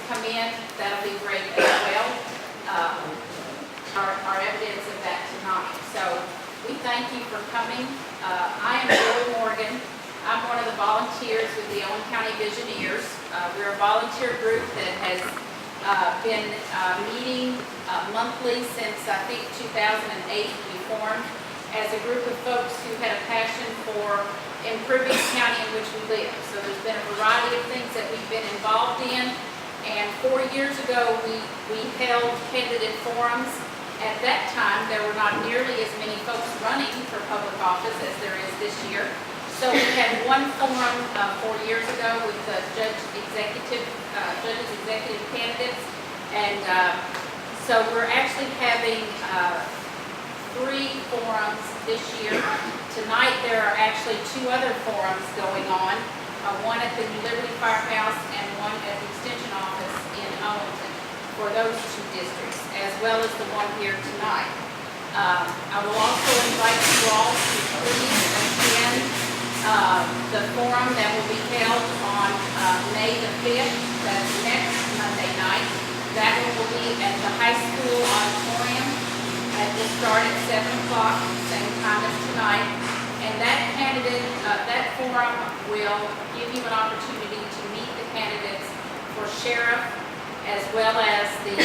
come in, that'll be great as well. Our evidence of that tonight. So we thank you for coming. I am Joy Morgan. I'm one of the volunteers with the Owen County Visioneers. We're a volunteer group that has been meeting monthly since I think 2008. We formed as a group of folks who had a passion for improving the county in which we live. So there's been a variety of things that we've been involved in. And 4 years ago, we held candidate forums. At that time, there were not nearly as many folks running for public office as there is this year. So we had one forum 4 years ago with the judges executive candidates. And so we're actually having 3 forums this year. Tonight, there are actually 2 other forums going on. One at the New Liberty Firehouse and one at the Extension Office in Owenston for those 2 districts, as well as the one here tonight. I will also invite you all to please attend the forum that will be held on May the 5th, that's next Monday night. That one will be at the high school auditorium. It will start at 7 o'clock, same time as tonight. And that forum will give you an opportunity to meet the candidates for sheriff as well as the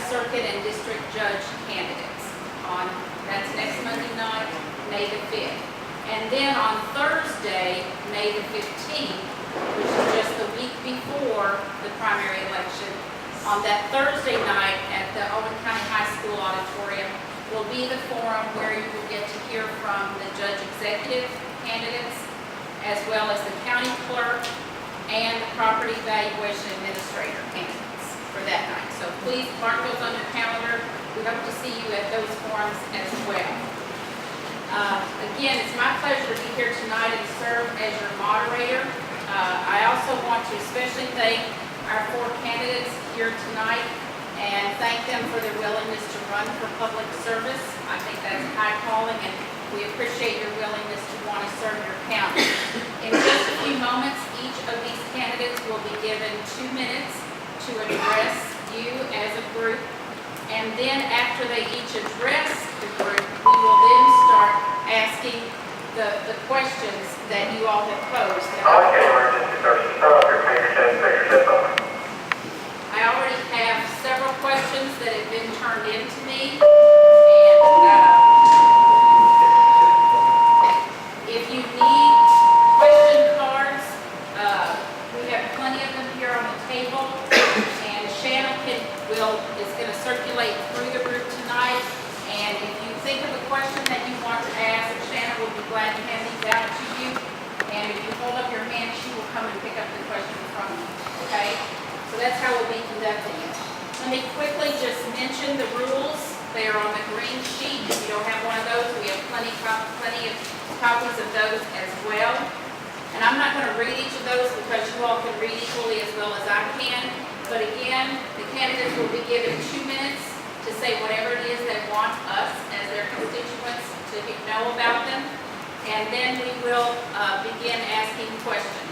circuit and district judge candidates. That's next Monday night, May the 5th. And then on Thursday, May the 15th, which is just the week before the primary election, on that Thursday night at the Owen County High School auditorium will be the forum where you will get to hear from the judge executive candidates, as well as the county clerk and the property valuation administrator candidates for that night. So please mark those on your calendar. We hope to see you at those forums as well. Again, it's my pleasure to be here tonight and serve as your moderator. I also want to especially thank our 4 candidates here tonight and thank them for their willingness to run for public service. I think that's high calling, and we appreciate your willingness to want to serve your county. In just a few moments, each of these candidates will be given 2 minutes to address you as a group, and then after they each address the group, we will then start asking the questions that you all have posed. I already have several questions that have been turned in to me, and if you need question cards, we have plenty of them here on the table, and Shannon is going to circulate through the group tonight, and if you think of a question that you want to ask, Shannon will be glad to hand these out to you, and if you hold up your hand, she will come and pick up the question from you, okay? So that's how we'll be conducting it. Let me quickly just mention the rules. They are on the green sheet. If you don't have one of those, we have plenty of copies of those as well. And I'm not going to read each of those because you all can read equally as well as I can. But again, the candidates will be given 2 minutes to say whatever it is they want us as their constituents to know about them. And then we will begin asking questions.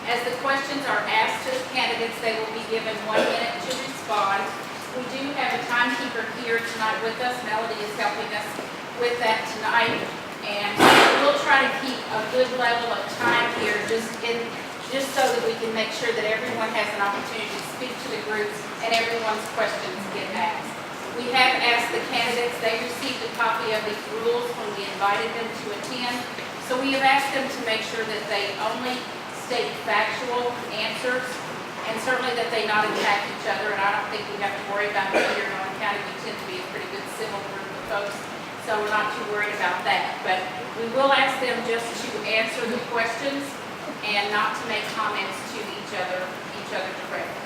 As the questions are asked to the candidates, they will be given 1 minute to respond. We do have a timekeeper here tonight with us. Melody is helping us with that tonight. And we'll try to keep a good level of time here just so that we can make sure that everyone has an opportunity to speak to the groups and everyone's questions get asked. We have asked the candidates, they received a copy of these rules when we invited them to attend. So we have asked them to make sure that they only state factual answers, and certainly that they not attack each other, and I don't think we have to worry about that here in Owen County. We tend to be a pretty good civil group of folks, so we're not too worried about that. But we will ask them just to answer the questions and not to make comments to each other directly.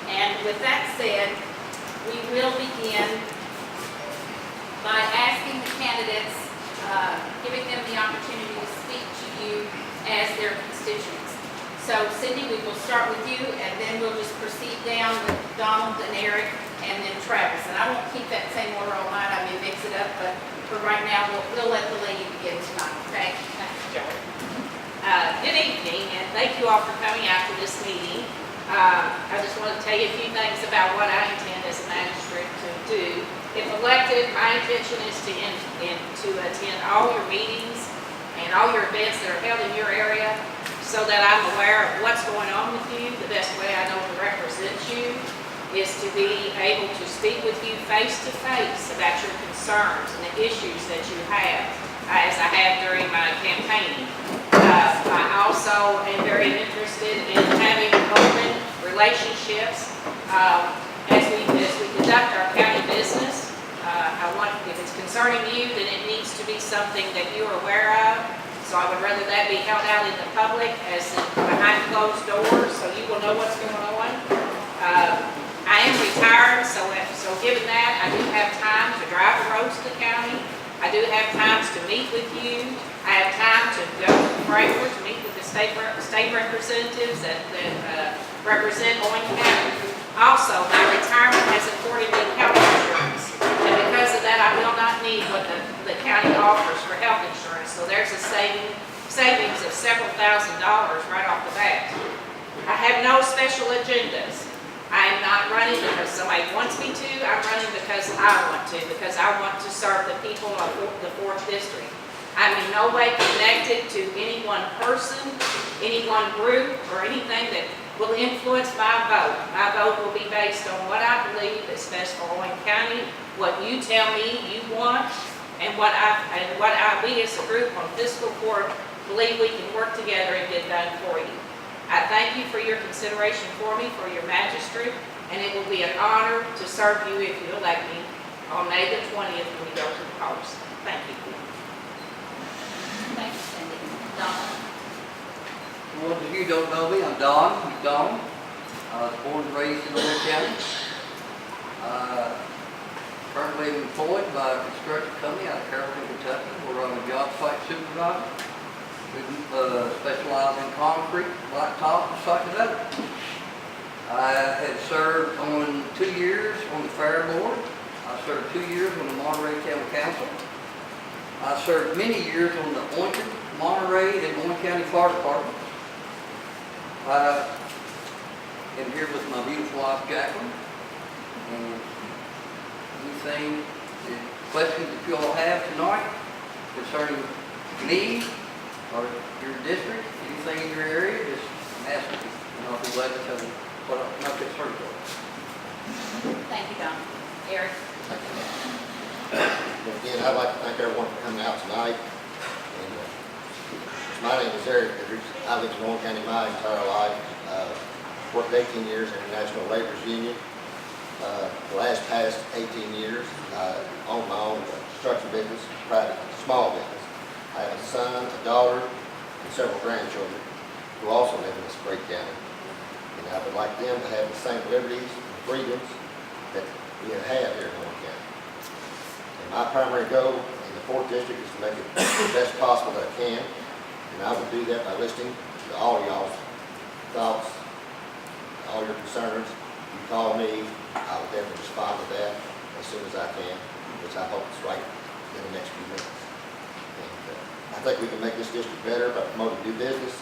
And with that said, we will begin by asking the candidates, giving them the opportunity to speak to you as their constituents. So Cindy, we will start with you, and then we'll just proceed down with Donald and Eric, and then Travis. And I won't keep that same order all night. I may mix it up, but for right now, we'll let the lady begin tonight. Okay? Thanks, Joey. Good evening, and thank you all for coming out to this meeting. I just want to tell you a few things about what I intend as a magistrate to do. If elected, my intention is to attend all your meetings and all your events that are held in your area so that I'm aware of what's going on with you. The best way I know to represent you is to be able to speak with you face to face about your concerns and the issues that you have, as I have during my campaigning. I also am very interested in having open relationships as we conduct our county business. I want, if it's concerning you, then it needs to be something that you're aware of. So I would rather that be held out in the public as behind closed doors, so you will know what's going on. I am retired, so given that, I do have time to drive the roads of the county. I do have times to meet with you. I have time to go to Frankfort to meet with the state representatives that represent Owen County. Also, my retirement has afforded me health insurance, and because of that, I will not need what the county offers for health insurance. So there's a savings of several $1,000s right off the bat. I have no special agendas. I am not running because somebody wants me to. I'm running because I want to, because I want to serve the people of the 4th District. I'm in no way connected to any one person, any one group, or anything that will influence my vote. My vote will be based on what I believe is best for Owen County, what you tell me you want, and what we as a group on fiscal court believe we can work together and get done for you. I thank you for your consideration for me, for your magistrate, and it will be an honor to serve you if you elect me on May the 20th when we go to the polls. Thank you. Thank you, Cindy. Don? For those of you who don't know me, I'm Don McDonald. I was born and raised in Owen County. Currently employed by a construction company out of Carrollton, Kentucky. We're on a job site supervisor. We specialize in concrete, blacktop, and such as that. I had served on 2 years on the Fair Board. I served 2 years on the Monterey County Council. I served many years on the Oynton, Monterey, and Owen County Fire Department. I am here with my beautiful wife, Jacqueline. And anything, questions that you all have tonight concerning me, or your district, anything in your area, just ask me, and I'll be glad to tell you what my concern was. Thank you, Don. Eric? Thank you. Again, I'd like to thank everyone for coming out tonight. And, my name is Eric. I've lived in Owen County my entire life. Worked 18 years in the National Laborers Union. The past 18 years, I own my own construction business, private, small business. I have a son, a daughter, and several grandchildren who also live in this great county. And I would like them to have the same liberties and freedoms that we have had here in Owen County. And my primary goal in the 4th District is to make it the best possible that I can. And I will do that by listening to all of y'all's thoughts, all your concerns. You call me, I will definitely respond to that as soon as I can, which I hope is right in the next few minutes. I think we can make this district better by promoting new business,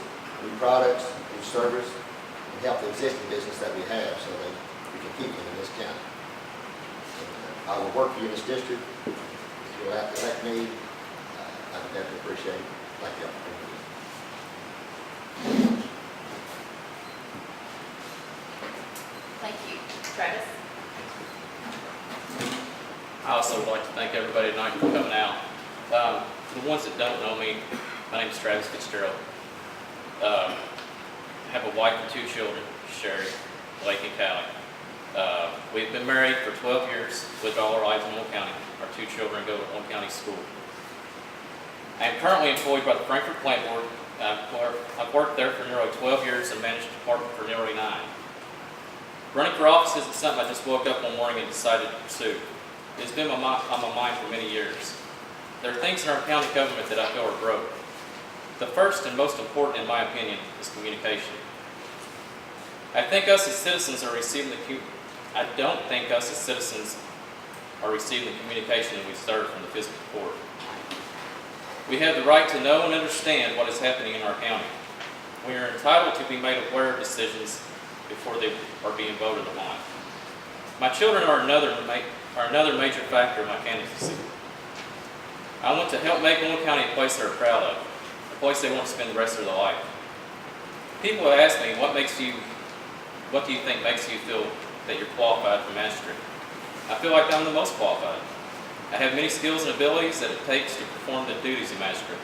new products, new service, and help the existing business that we have so that we can keep them in this county. And, I will work for you in this district. If you'll have to elect me, I would definitely appreciate it. Thank you. Thank you. Travis? I also would like to thank everybody tonight for coming out. For the ones that don't know me, my name is Travis Fitzgerald. I have a wife and 2 children, Sherry, Blake, and Callie. We've been married for 12 years, lived all our lives in Owen County. Our 2 children go to Owen County School. I am currently employed by the Frankfort Plant Board. I've worked there for nearly 12 years and managed the department for nearly 9. Running for office isn't something I just woke up one morning and decided to pursue. It's been on my mind for many years. There are things in our county government that I feel are broke. The first and most important, in my opinion, is communication. I don't think us as citizens are receiving the communication that we deserve from the fiscal court. We have the right to know and understand what is happening in our county. We are entitled to be made aware of decisions before they are being voted upon. My children are another major factor in my candidacy. I want to help make Owen County a place they're proud of, a place they want to spend the rest of their life. People have asked me, what do you think makes you feel that you're qualified for magistrate? I feel like I'm the most qualified. I have many skills and abilities that it takes to perform the duties of magistrate.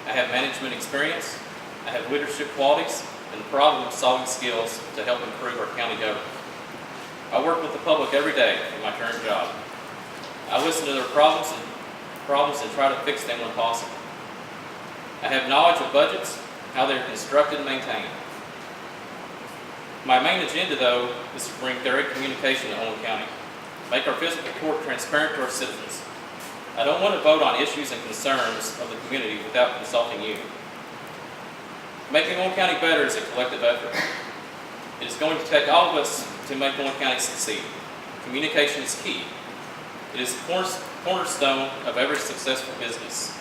I have management experience, I have leadership qualities, and problem-solving skills to help improve our county government. I work with the public every day in my current job. I listen to their problems and try to fix them when possible. I have knowledge of budgets, how they are constructed and maintained. My main agenda, though, is to bring direct communication to Owen County, make our fiscal court transparent to our citizens. I don't want to vote on issues and concerns of the community without consulting you. Making Owen County better is a collective effort. It is going to take all of us to make Owen County succeed. Communication is key. It is the cornerstone of every successful business.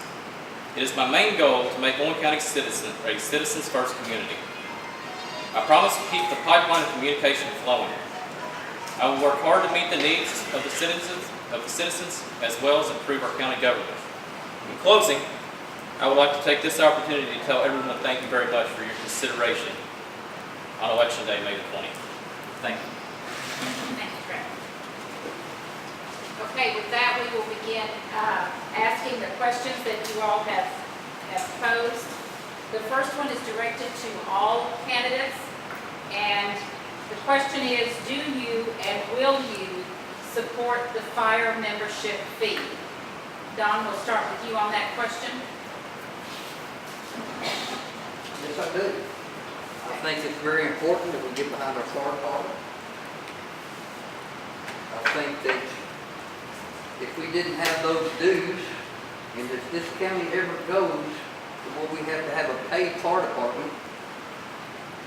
It is my main goal to make Owen County a citizens first community. I promise to keep the pipeline of communication flowing. I will work hard to meet the needs of the citizens as well as improve our county government. In closing, I would like to take this opportunity to tell everyone thank you very much for your consideration on Election Day, May the 20th. Thank you. Thank you, Trevor. Okay, with that, we will begin asking the questions that you all have posed. The first one is directed to all candidates, and the question is, do you and will you support the fire membership fee? Don, we'll start with you on that question. Yes, I do. I think it's very important that we get behind our fire department. I think that if we didn't have those dues, and if this county ever goes to where we have to have a paid fire department,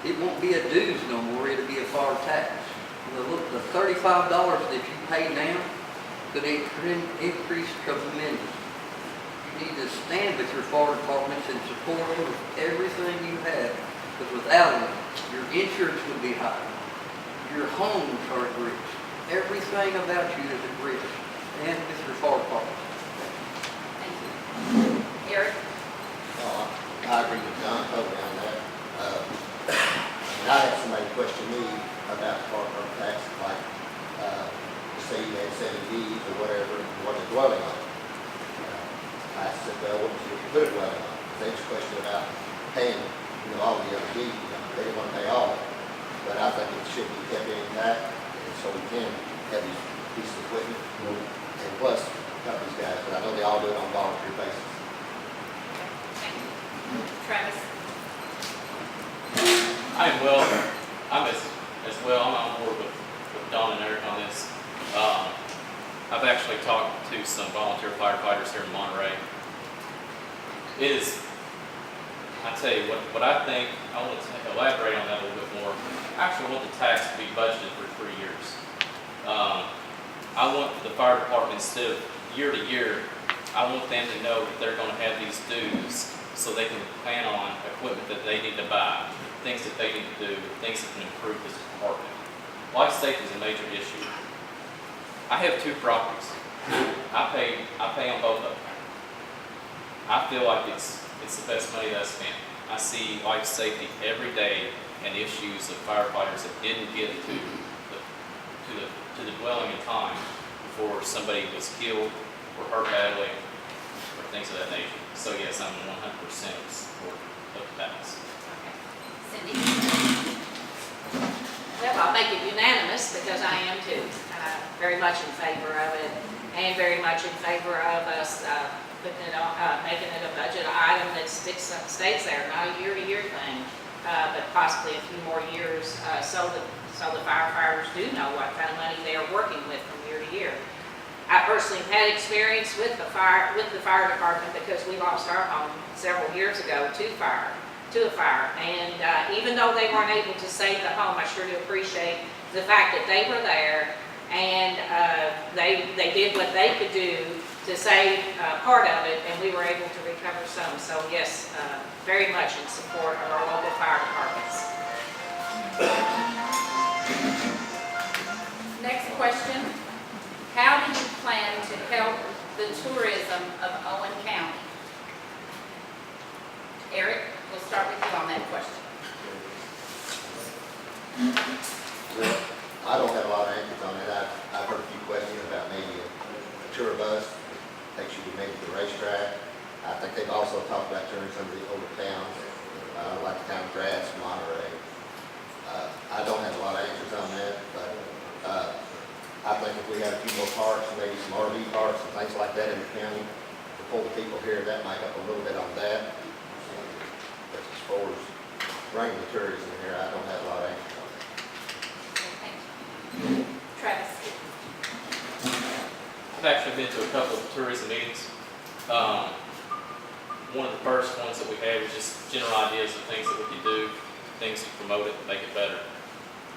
it won't be a dues no more, it'll be a fire tax. The $35 that you pay now could increase tremendous. You need to stand with your fire departments and support them with everything you have, because without them, your insurance would be high. Your homes are at risk. Everything about you is at risk. Stand with your fire departments. Thank you. Eric? I agree with John totally on that. And I had somebody question me about fire department tax, like, say you had 7 Ds or whatever, what they're dwelling on. I said, well, what did you put a dwelling on? They just questioned about paying, all the other Ds. They didn't want to pay all of it. But I think it should be kept intact, and so we can have these pieces of equipment. And plus, help these guys, but I know they all do it on a volunteer basis. Thank you. Travis? I'm as well. I'm on board with Don and Eric on this. I've actually talked to some volunteer firefighters here in Monterey. It is, I tell you what I think, I want to elaborate on that a little bit more. I actually want the tax to be budgeted for 3 years. I want the fire department, instead of year to year, I want them to know that they're going to have these dues so they can plan on equipment that they need to buy, things that they need to do, things that can improve this department. Life safety is a major issue. I have 2 properties. I pay on both of them. I feel like it's the best money that I spent. I see life safety every day and issues of firefighters that didn't get to the dwelling in time before somebody was killed or hurt badly or things of that nature. So yes, I'm 100% in support of the tax. Cindy? Well, I'll make it unanimous because I am too. Very much in favor of it, and very much in favor of us putting it on, making it a budget item that stays there, not a year-to-year thing, but possibly a few more years, so the firefighters do know what kind of money they are working with from year to year. I personally have had experience with the fire department because we lost our home several years ago to a fire, and even though they weren't able to save the home, I sure do appreciate the fact that they were there and they did what they could do to save part of it, and we were able to recover some. So yes, very much in support of our local fire departments. question. How do you plan to help the tourism of Owen County? Eric, we'll start with you on that question. Well, I don't have a lot of answers on that. I've heard a few questions about maybe a tour bus takes you to maybe the racetrack. I think they've also talked about touring some of the older towns, like the town of Grass, Monterey. I don't have a lot of answers on that, but I think if we had a few more parks, maybe some RV parks and things like that in the county, to pull the people here, that might help a little bit on that. But as far as bringing the tourism here, I don't have a lot of answers on that. Thank you. Travis? I've actually been to a couple of tourism meetings. One of the first ones that we had was just general ideas of things that we could do, things to promote it, make it better.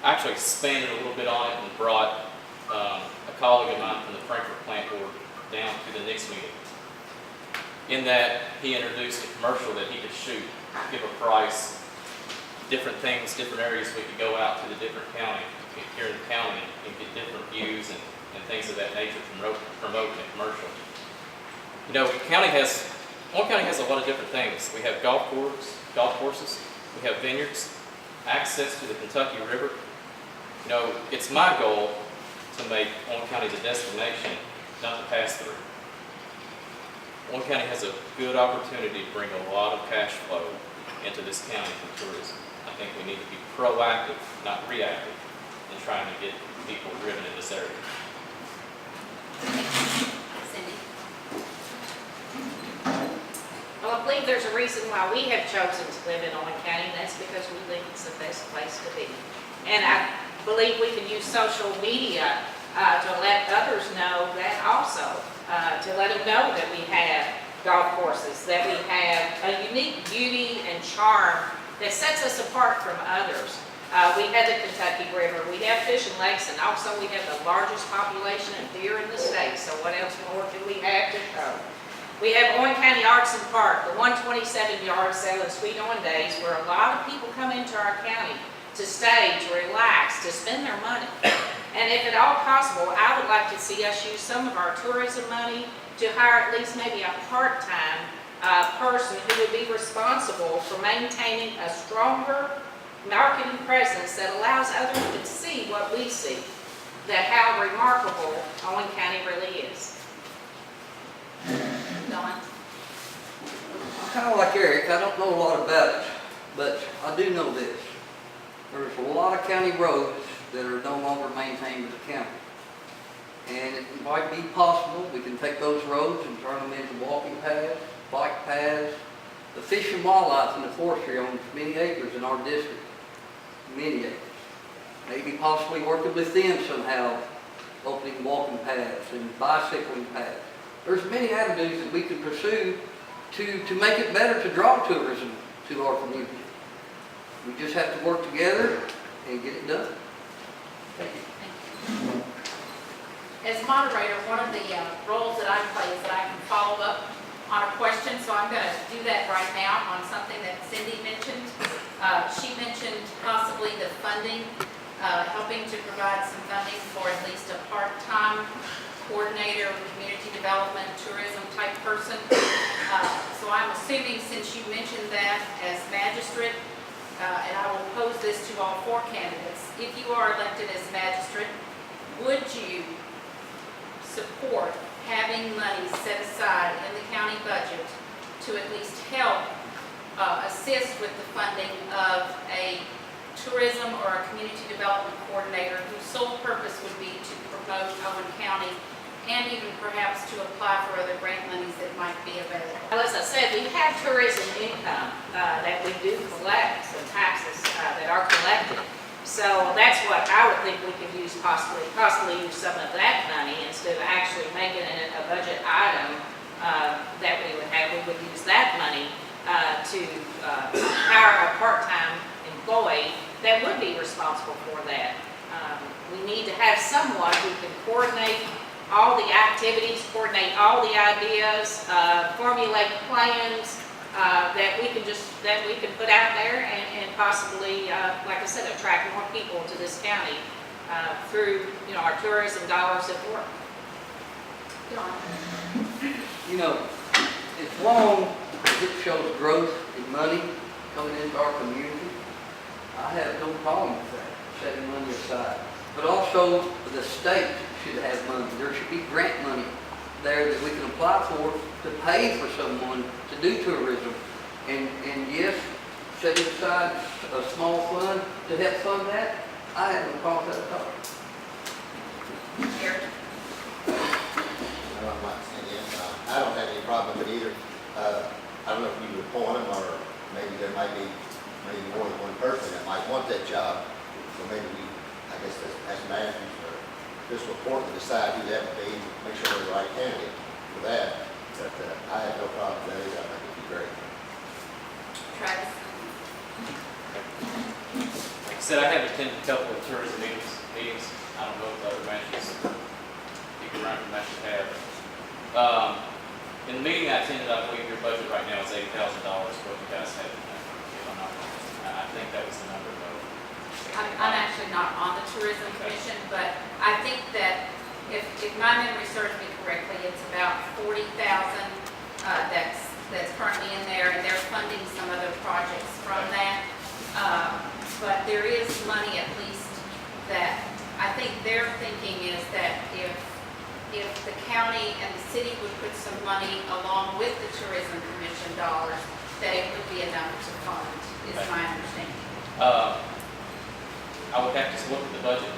I actually expanded a little bit on it and brought a colleague of mine from the Frankfurt plant board down to the next meeting. In that, he introduced a commercial that he could shoot, give a price, different things, different areas we could go out to the different county, here in the county, and get different views and things of that nature from promoting a commercial. You know, Owen County has a lot of different things. We have golf courses, we have vineyards, access to the Kentucky River. You know, it's my goal to make Owen County the destination, not the pass through. Owen County has a good opportunity to bring a lot of cash flow into this county from tourism. I think we need to be proactive, not reactive, in trying to get people driven in this area. Cindy? Well, I believe there's a reason why we have chosen to live in Owen County, and that's because we think it's the best place to be. And I believe we can use social media to let others know that also, to let them know that we have golf courses, that we have a unique beauty and charm that sets us apart from others. We have the Kentucky River, we have Fish and Lakes, and also we have the largest population of deer in the state, so what else more do we have to show? We have Owen County Arts and Park, the 127 yard sale and Sweet Owen Days, where a lot of people come into our county to stay, to relax, to spend their money. And if at all possible, I would like to see us use some of our tourism money to hire at least maybe a part-time person who would be responsible for maintaining a stronger marketing presence that allows others to see what we see, that how remarkable Owen County really is. Dawn? I'm kind of like Eric, I don't know a lot about it, but I do know this. There's a lot of county roads that are no longer maintained by the county. And it might be possible we can take those roads and turn them into walking paths, bike paths. The Fish and Wildlife and the forestry owns many acres in our district, many acres. Maybe possibly working with them somehow, opening walking paths and bicycling paths. There's many avenues that we can pursue to make it better to draw tourism to our community. We just have to work together and get it done. Thank you. Thank you. As moderator, one of the roles that I play is that I can follow up on a question, so I'm going to do that right now on something that Cindy mentioned. She mentioned possibly the funding, helping to provide some funding for at least a part-time coordinator, community development, tourism type person. So I'm assuming, since you mentioned that as magistrate, and I will pose this to all four candidates, if you are elected as magistrate, would you support having money set aside in the county budget to at least help assist with the funding of a tourism or a community development coordinator whose sole purpose would be to promote Owen County and even perhaps to apply for other grant monies that might be available? Well, as I said, we have tourism income that we do collect, some taxes that are collected. So that's what I would think we could use, possibly use some of that money instead of actually making it a budget item that we would have. We would use that money to hire a part-time employee that would be responsible for that. We need to have someone who can coordinate all the activities, coordinate all the ideas, formulate plans that we can put out there and possibly, like I said, attract more people to this county through, our tourism dollars at work. John? You know, as long as it shows growth in money coming into our community, I have no problem with that, setting money aside. But also, the state should have money. There should be grant money there that we can apply for to pay for someone to do tourism. And yes, setting aside a small fund to help fund that, I have no problem with that at all. Eric? I'm not saying yes, I don't have any problem with it either. I don't know if you would appoint them, or maybe there might be more than one person that might want that job. So maybe we, I guess, as managers or fiscal court to decide who that would be, make sure we're the right candidate for that. But I have no problem with that either. I think it'd be great. Travis? Like I said, I have attended a couple of tourism meetings. I don't know if other managers, you can run from managers have. In the meeting I attended, I believe your budget right now is $80,000 for what you guys have. If I'm not wrong. I think that was the number though. I'm actually not on the tourism commission, but I think that if my memory serves me correctly, it's about 40,000 that's currently in there, and they're funding some other projects from that. But there is money at least that I think their thinking is that if the county and the city would put some money along with the tourism commission dollars, that it would be enough to fund, is my understanding. I would have to look at the budget.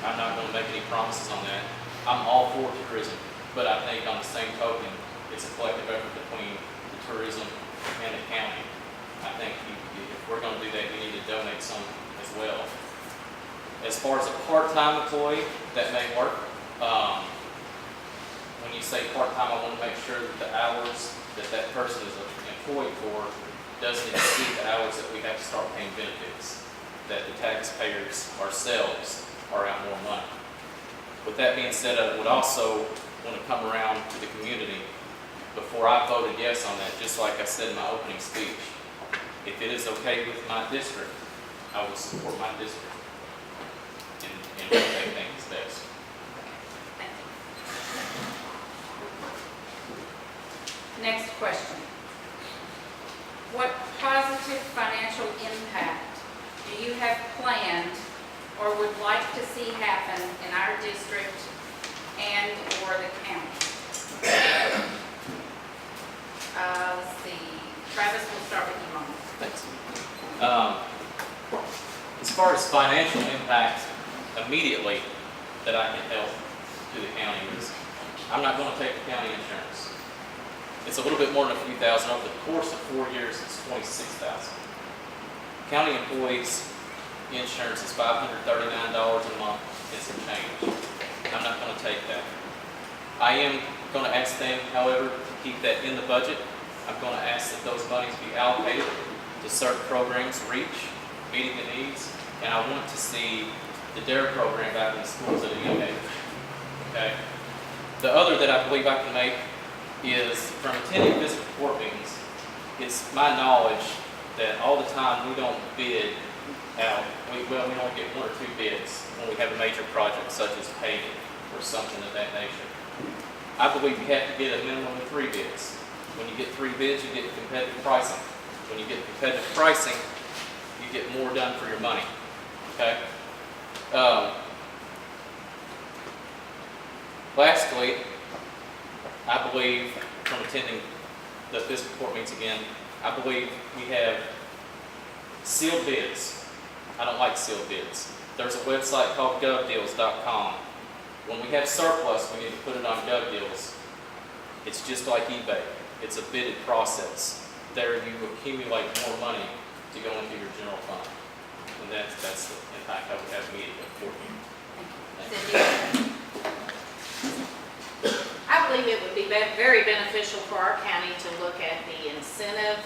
I'm not going to make any promises on that. I'm all for tourism, but I think on the same token, it's a collective effort between the tourism and the county. I think if we're going to do that, we need to donate some as well. As far as a part-time employee, that may work. When you say part-time, I want to make sure that the hours that person is employed for doesn't exceed the hours that we have to start paying benefits, that the taxpayers ourselves are out more money. With that being said, I would also want to come around to the community before I voted yes on that, just like I said in my opening speech. If it is okay with my district, I will support my district in what they think is best. Next question. What positive financial impact do you have planned or would like to see happen in our district and or the county? Let's see. Travis, we'll start with you on this. Thanks. As far as financial impact immediately that I can help to the county is, I'm not going to take the county insurance. It's a little bit more than a few thousand. Over the course of 4 years, it's $26,000. County employees' insurance is $539 a month and some change. I'm not going to take that. I am going to ask them, however, to keep that in the budget. I'm going to ask that those monies be allocated to certain programs reach, meeting the needs, and I want to see the DARE program back in the schools at a young age. Okay? The other that I believe I can make is from attending visitor court meetings, it's my knowledge that all the time we don't bid out, we only get 1 or 2 bids when we have a major project such as paving or something of that nature. I believe you have to get a minimum of 3 bids. When you get 3 bids, you get competitive pricing. When you get competitive pricing, you get more done for your money. Okay? Lastly, I believe from attending the fiscal court meetings again, I believe we have sealed bids. I don't like sealed bids. There's a website called govdeals.com. When we have surplus, we need to put it on GovDeals. It's just like eBay. It's a bidded process. There you accumulate more money to go into your general fund. And that's the impact I would have immediately for you. Cindy? I believe it would be very beneficial for our county to look at the incentive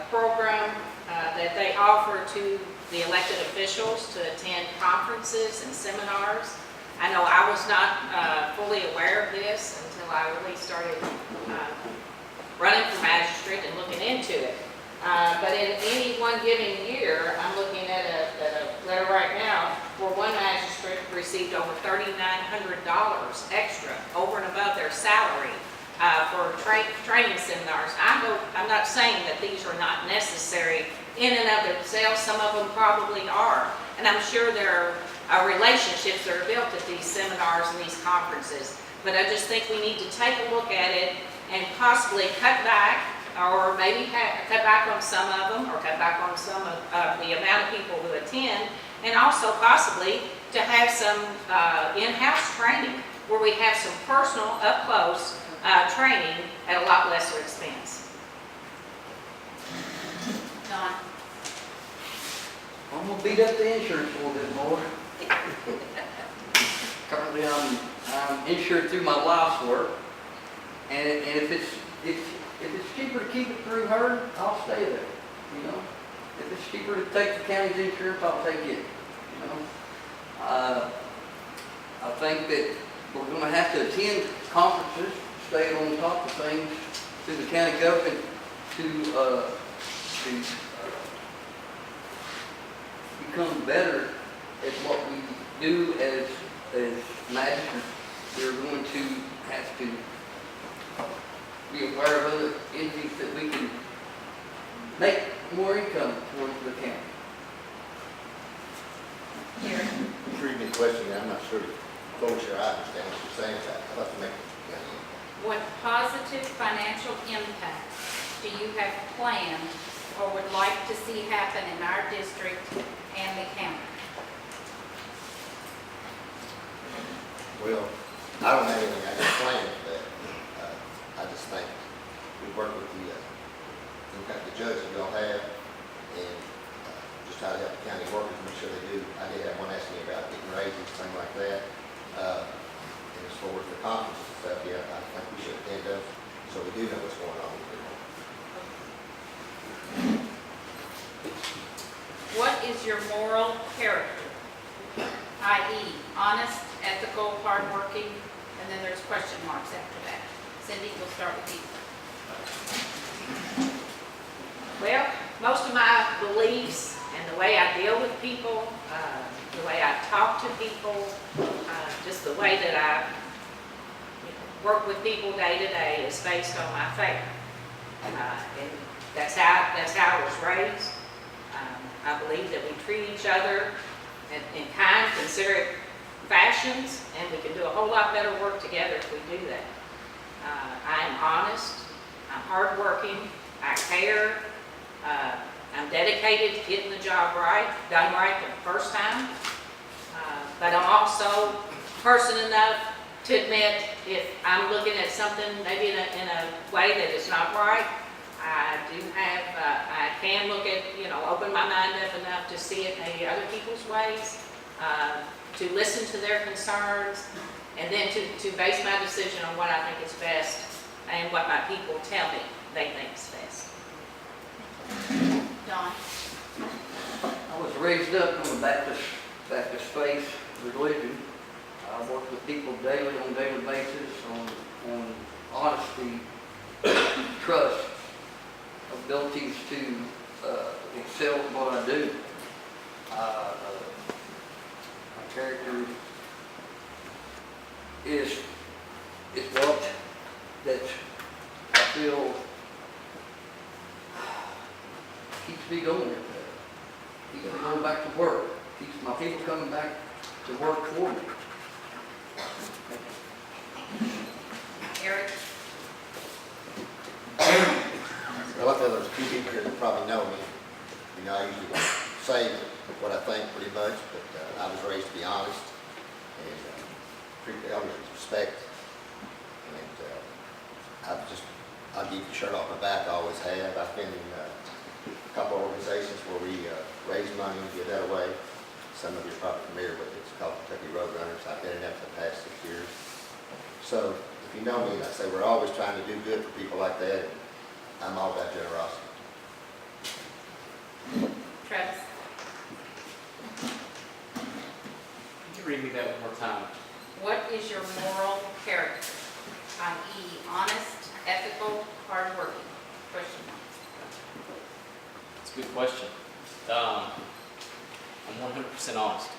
program that they offer to the elected officials to attend conferences and seminars. I know I was not fully aware of this until I really started running for magistrate and looking into it. But in any one given year, I'm looking at a letter right now, where one magistrate received over $3,900 extra over and above their salary for training seminars. I'm not saying that these are not necessary in and of themselves. Some of them probably are. And I'm sure there are relationships that are built at these seminars and these conferences. But I just think we need to take a look at it and possibly cut back, or maybe cut back on some of them, or cut back on some of the amount of people who attend, and also possibly to have some in-house training where we have some personal, up-close training at a lot lesser expense. Don? I'm gonna beat up the insurance a little bit more. Currently, I'm insured through my life's work, and if it's cheaper to keep it through her, I'll stay there, you know? If it's cheaper to take the county's insurance, I'll take it, you know? I think that we're gonna have to attend conferences, stay on top of things through the county government to become better at what we do as magistrates. We're going to have to be aware of other entities that we can make more income for the county. Gary? Read me the question, I'm not sure, fully sure I understand what you're saying, but I'd like to make, What positive financial impact do you have planned or would like to see happen in our district and the county? well, I don't have anything I can plan for that. I just think we work with the judge that we all have, and just try to help the county workers, make sure they do. I did have one asking me about getting raises, things like that. And as far as the conferences and stuff, yeah, I think we should attend those, so we do know what's going on with people. What is your moral character? I.e., honest, ethical, hardworking, and then there's question marks after that. Cindy, we'll start with you. Well, most of my beliefs and the way I deal with people, the way I talk to people, just the way that I work with people day to day is based on my faith. And that's how I was raised. I believe that we treat each other in kind, considerate fashions, and we can do a whole lot better work together if we do that. I am honest, I'm hardworking, I care, I'm dedicated to getting the job right, done right the first time. But I'm also person enough to admit if I'm looking at something maybe in a way that is not right, I can look at, open my mind up enough to see it maybe other people's ways, to listen to their concerns, and then to base my decision on what I think is best and what my people tell me they think is best. Don? I was raised up on the Baptist faith religion. I work with people on a daily basis on honesty, trust, abilities to excel at what I do. My character is what that I feel keeps me going every day. Keeps me going back to work. Keeps my people coming back to work for me. Eric? Well, I feel there's a few people here that probably know me. I usually don't say what I think pretty much, but I was raised to be honest and treat the elders with respect. And I'll keep the shirt off my back, I always have. I've been in a couple organizations where we raise money and give that away. Some of you are probably familiar with it. It's called Kentucky Road Runners. I've been in that for the past 6 years. So if you know me, I say we're always trying to do good for people like that. And I'm all about generosity. Travis? Could you read me that one more time? What is your moral character? I.e., honest, ethical, hardworking? Question mark. It's a good question. I'm 100% honest.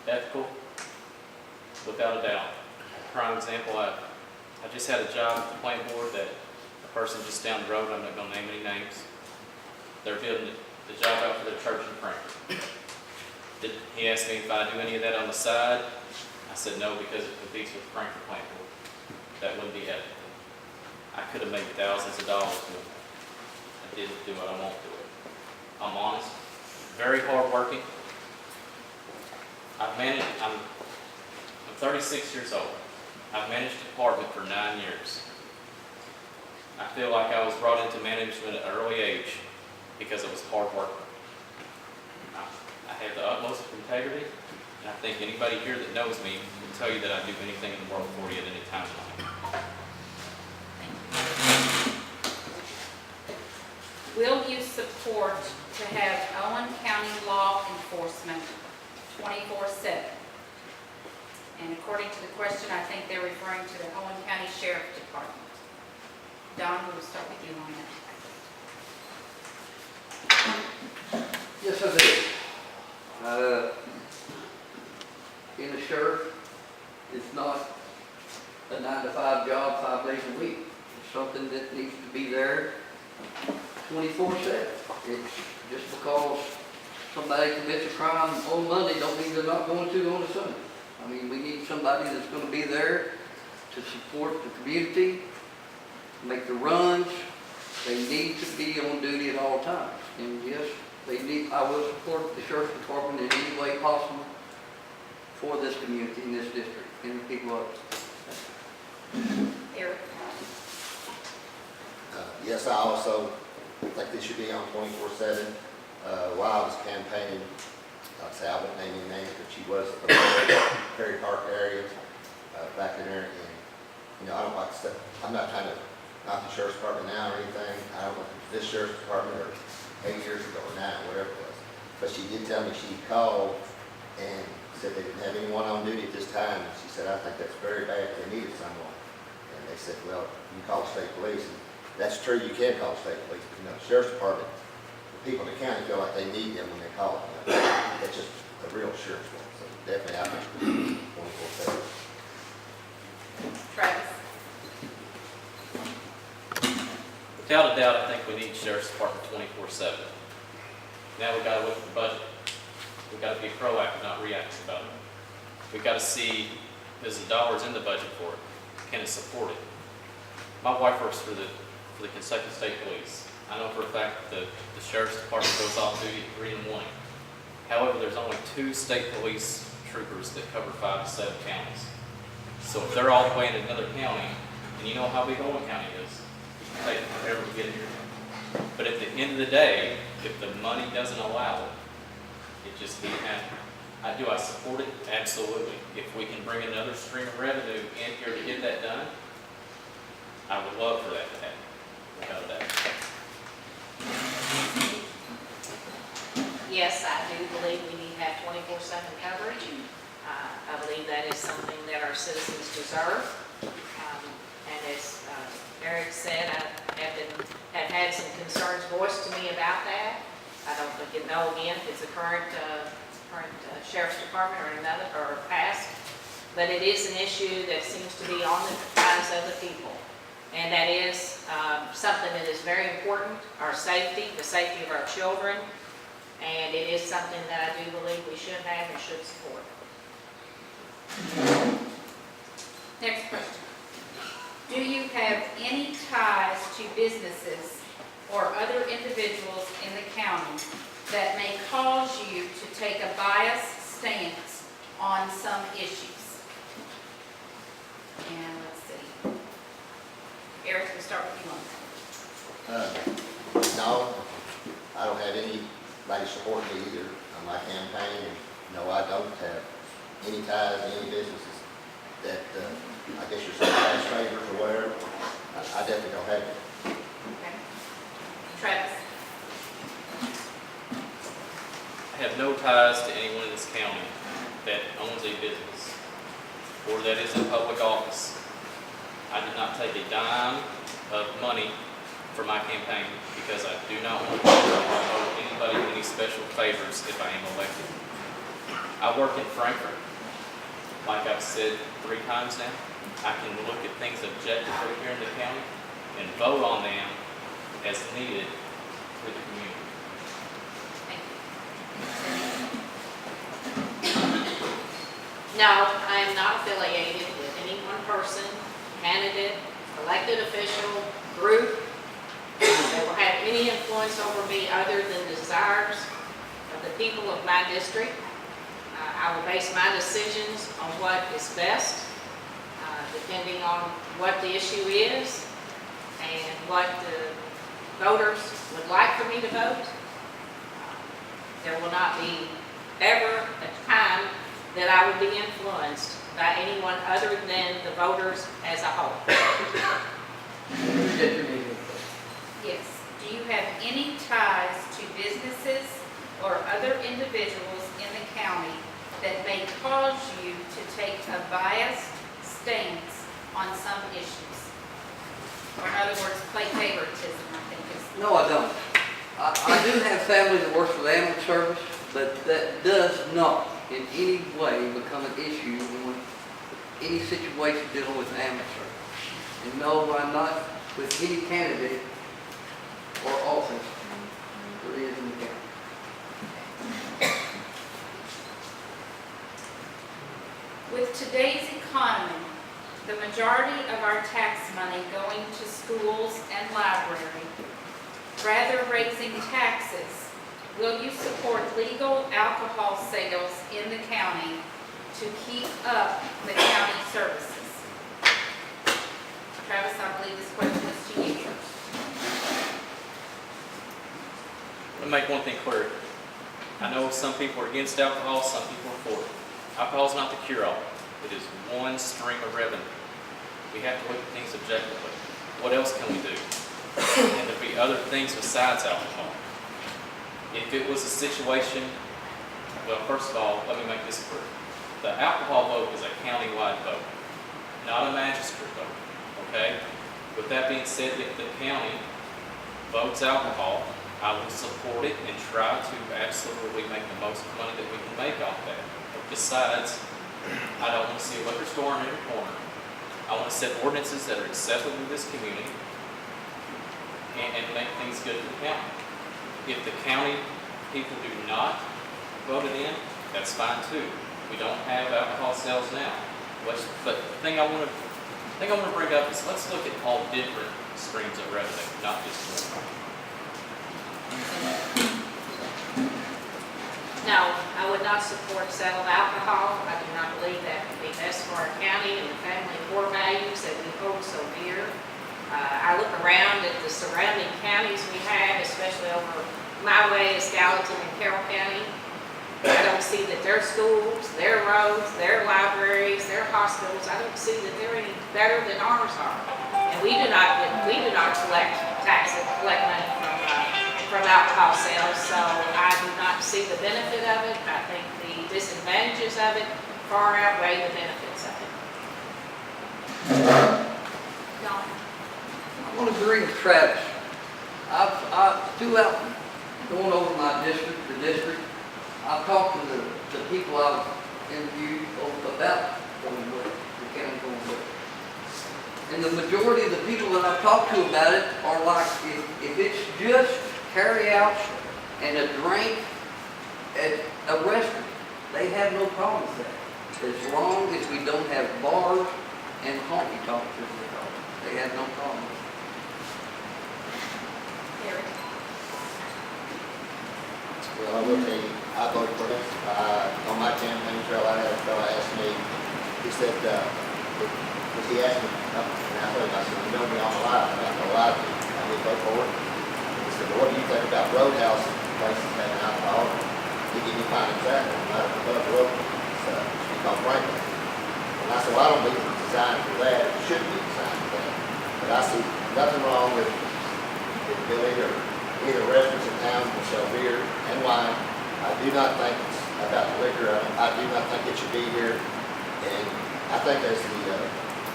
ethical, without a doubt. Prime example, I just had a job at the plant board that a person just down the road, I'm not gonna name any names, they're building the job out for their church in Frankfurt. He asked me if I do any of that on the side. I said no, because it competes with the Frankfurt plant board. That wouldn't be ethical. I could have made thousands of dollars doing that. I didn't do what I want to do it. I'm honest, very hardworking. I'm 36 years old. I've managed a department for 9 years. I feel like I was brought into management at an early age because I was hard working. I have the utmost integrity, and I think anybody here that knows me will tell you that I'd do anything in the world for you at any time in life. Will you support to have Owen County law enforcement 24/7? And according to the question, I think they're referring to the Owen County Sheriff Department. Don, we'll start with you on that. Yes, I do. Being a sheriff, it's not a 9-to-5 job, 5 days a week. It's something that needs to be there 24/7. It's just because somebody commits a crime on Monday don't mean they're not going to on a Sunday. I mean, we need somebody that's going to be there to support the community, make the runs. They need to be on duty at all times. And yes, I will support the sheriff's department in any way possible for this community in this district and the people of it. Eric? Yes, I also think this should be on 24/7. While I was campaigning, like I say, I won't name any names, but she was from the Perry Park area back in there. And, I don't like to say, I'm not trying to knock the sheriff's department now or anything. I don't know if it's this sheriff's department or 8 years ago or now, whatever it was. But she did tell me she called and said they didn't have anyone on duty at this time. And she said, I think that's very bad. They needed someone. And they said, well, you can call the state police. And that's true, you can call the state police. But, the sheriff's department, the people in the county feel like they need them when they call them. That's just a real sheriff's one. So definitely, I think 24/7. Travis? Without a doubt, I think we need sheriff's department 24/7. Now we've got to look at the budget. We've got to be proactive, not reactive about it. We've got to see, there's the dollars in the budget for it. Can it support it? My wife works for the Kentucky State Police. I know for a fact that the sheriff's department goes off duty at 3 in the morning. However, there's only 2 state police troopers that cover 5 to 7 counties. So if they're all the way in another county, and you know how big Owen County is, it takes forever to get here. But at the end of the day, if the money doesn't allow it, it just can't happen. Do I support it? Absolutely. If we can bring another stream of revenue in here to get that done, I would love for that to happen. Without a doubt. Yes, I do believe we need to have 24/7 coverage. I believe that is something that our citizens deserve. And as Eric said, I have had some concerns voiced to me about that. I don't know again if it's a current sheriff's department or another or past, but it is an issue that seems to be on the minds of the people. And that is something that is very important, our safety, the safety of our children, and it is something that I do believe we should have and should support. Next question. Do you have any ties to businesses or other individuals in the county that may cause you to take a biased stance on some issues? And let's see. Eric, we'll start with you on that. No, I don't have anybody supporting me either on my campaign. And no, I don't have any ties to any businesses that I guess you're saying tax favors or whatever. I definitely don't have it. Okay. Travis? I have no ties to anyone in this county that owns a business or that is in public office. I did not take a dime of money for my campaign because I do not want to owe anybody any special favors if I am elected. I work in Frankfurt. Like I've said 3 times now, I can look at things objectively here in the county and vote on them as needed for the community. Thank you. No, I am not affiliated with any one person, candidate, elected official, group that will have any influence over me other than the desires of the people of my district. I will base my decisions on what is best, depending on what the issue is and what the voters would like for me to vote. There will not be ever a time that I would be influenced by anyone other than the voters as a whole. State your name, please. Yes. Do you have any ties to businesses or other individuals in the county that may cause you to take a biased stance on some issues? Or in other words, play favoritism, I think is. No, I don't. I do have family that works for the ambulance service, but that does not in any way become an issue when any situation dealing with the ambulance service. And no, I'm not with any candidate or office there is in the county. With today's economy, the majority of our tax money going to schools and library, rather raising taxes, will you support legal alcohol sales in the county to keep up the county services? Travis, I believe this question is to you. I want to make one thing clear. I know some people are against alcohol, some people are for it. Alcohol is not the cure-all. It is one stream of revenue. We have to look at things objectively. What else can we do? Can there be other things besides alcohol? If it was a situation, well, first of all, let me make this clear. The alcohol vote is a county-wide vote, not a magistrate vote, okay? With that being said, if the county votes alcohol, I will support it and try to absolutely make the most money that we can make off that. Besides, I don't want to see a liquor store in every corner. I want to set ordinances that are acceptable to this community and make things good for the county. If the county people do not vote it in, that's fine too. We don't have alcohol sales now. But the thing I want to bring up is let's look at all different streams of revenue, not just one. No, I would not support sale of alcohol. I do not believe that would be best for our county and the family core values that we hold so dear. I look around at the surrounding counties we have, especially over my way is Gallatin and Carroll County. I don't see that their schools, their roads, their libraries, their hospitals, I don't see that they're any better than ours are. And we do not collect taxes, collect money from alcohol sales, so I do not see the benefit of it. I think the disadvantages of it far outweigh the benefits of it. Dawn? I want to agree with Travis. Throughout going over my district, I've talked to the people I've interviewed about going with, the county going with. And the majority of the people that I've talked to about it are like, if it's just carry-outs and a drink at a restaurant, they have no problem with that. As long as we don't have bars and honky-tonks, as they call it, they have no problem with it. Eric? Well, I will tell you, I voted for him. On my campaign trail, I had a fellow ask me, he said, because he asked me, and I told him, I said, you know me all my life, I'm not going to lie to you. I did vote for it. He said, well, what do you think about roadhouse places having alcohol? He gave me a fine example, right up above the road. It's called Franklin. And I said, well, I don't believe it's designed for that. It shouldn't be designed for that. But I see nothing wrong with Billy or either restaurants in town will sell beer and wine. I do not think it's about the liquor. I do not think it should be here. And I think as the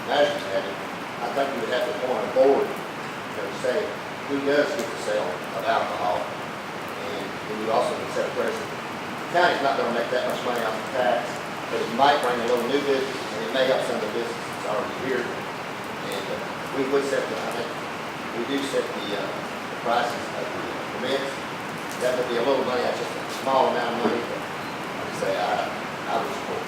manager's had it, I think we would have to appoint a board to say who does get the sale of alcohol. And we would also set a precedent county's not gonna make that much money off the tax, but it might bring a little new business, and it may help some of the business that's already here. And we set the, I think, we do set the prices of the permits. That would be a little money, that's just a small amount of money, but like I say, I would support.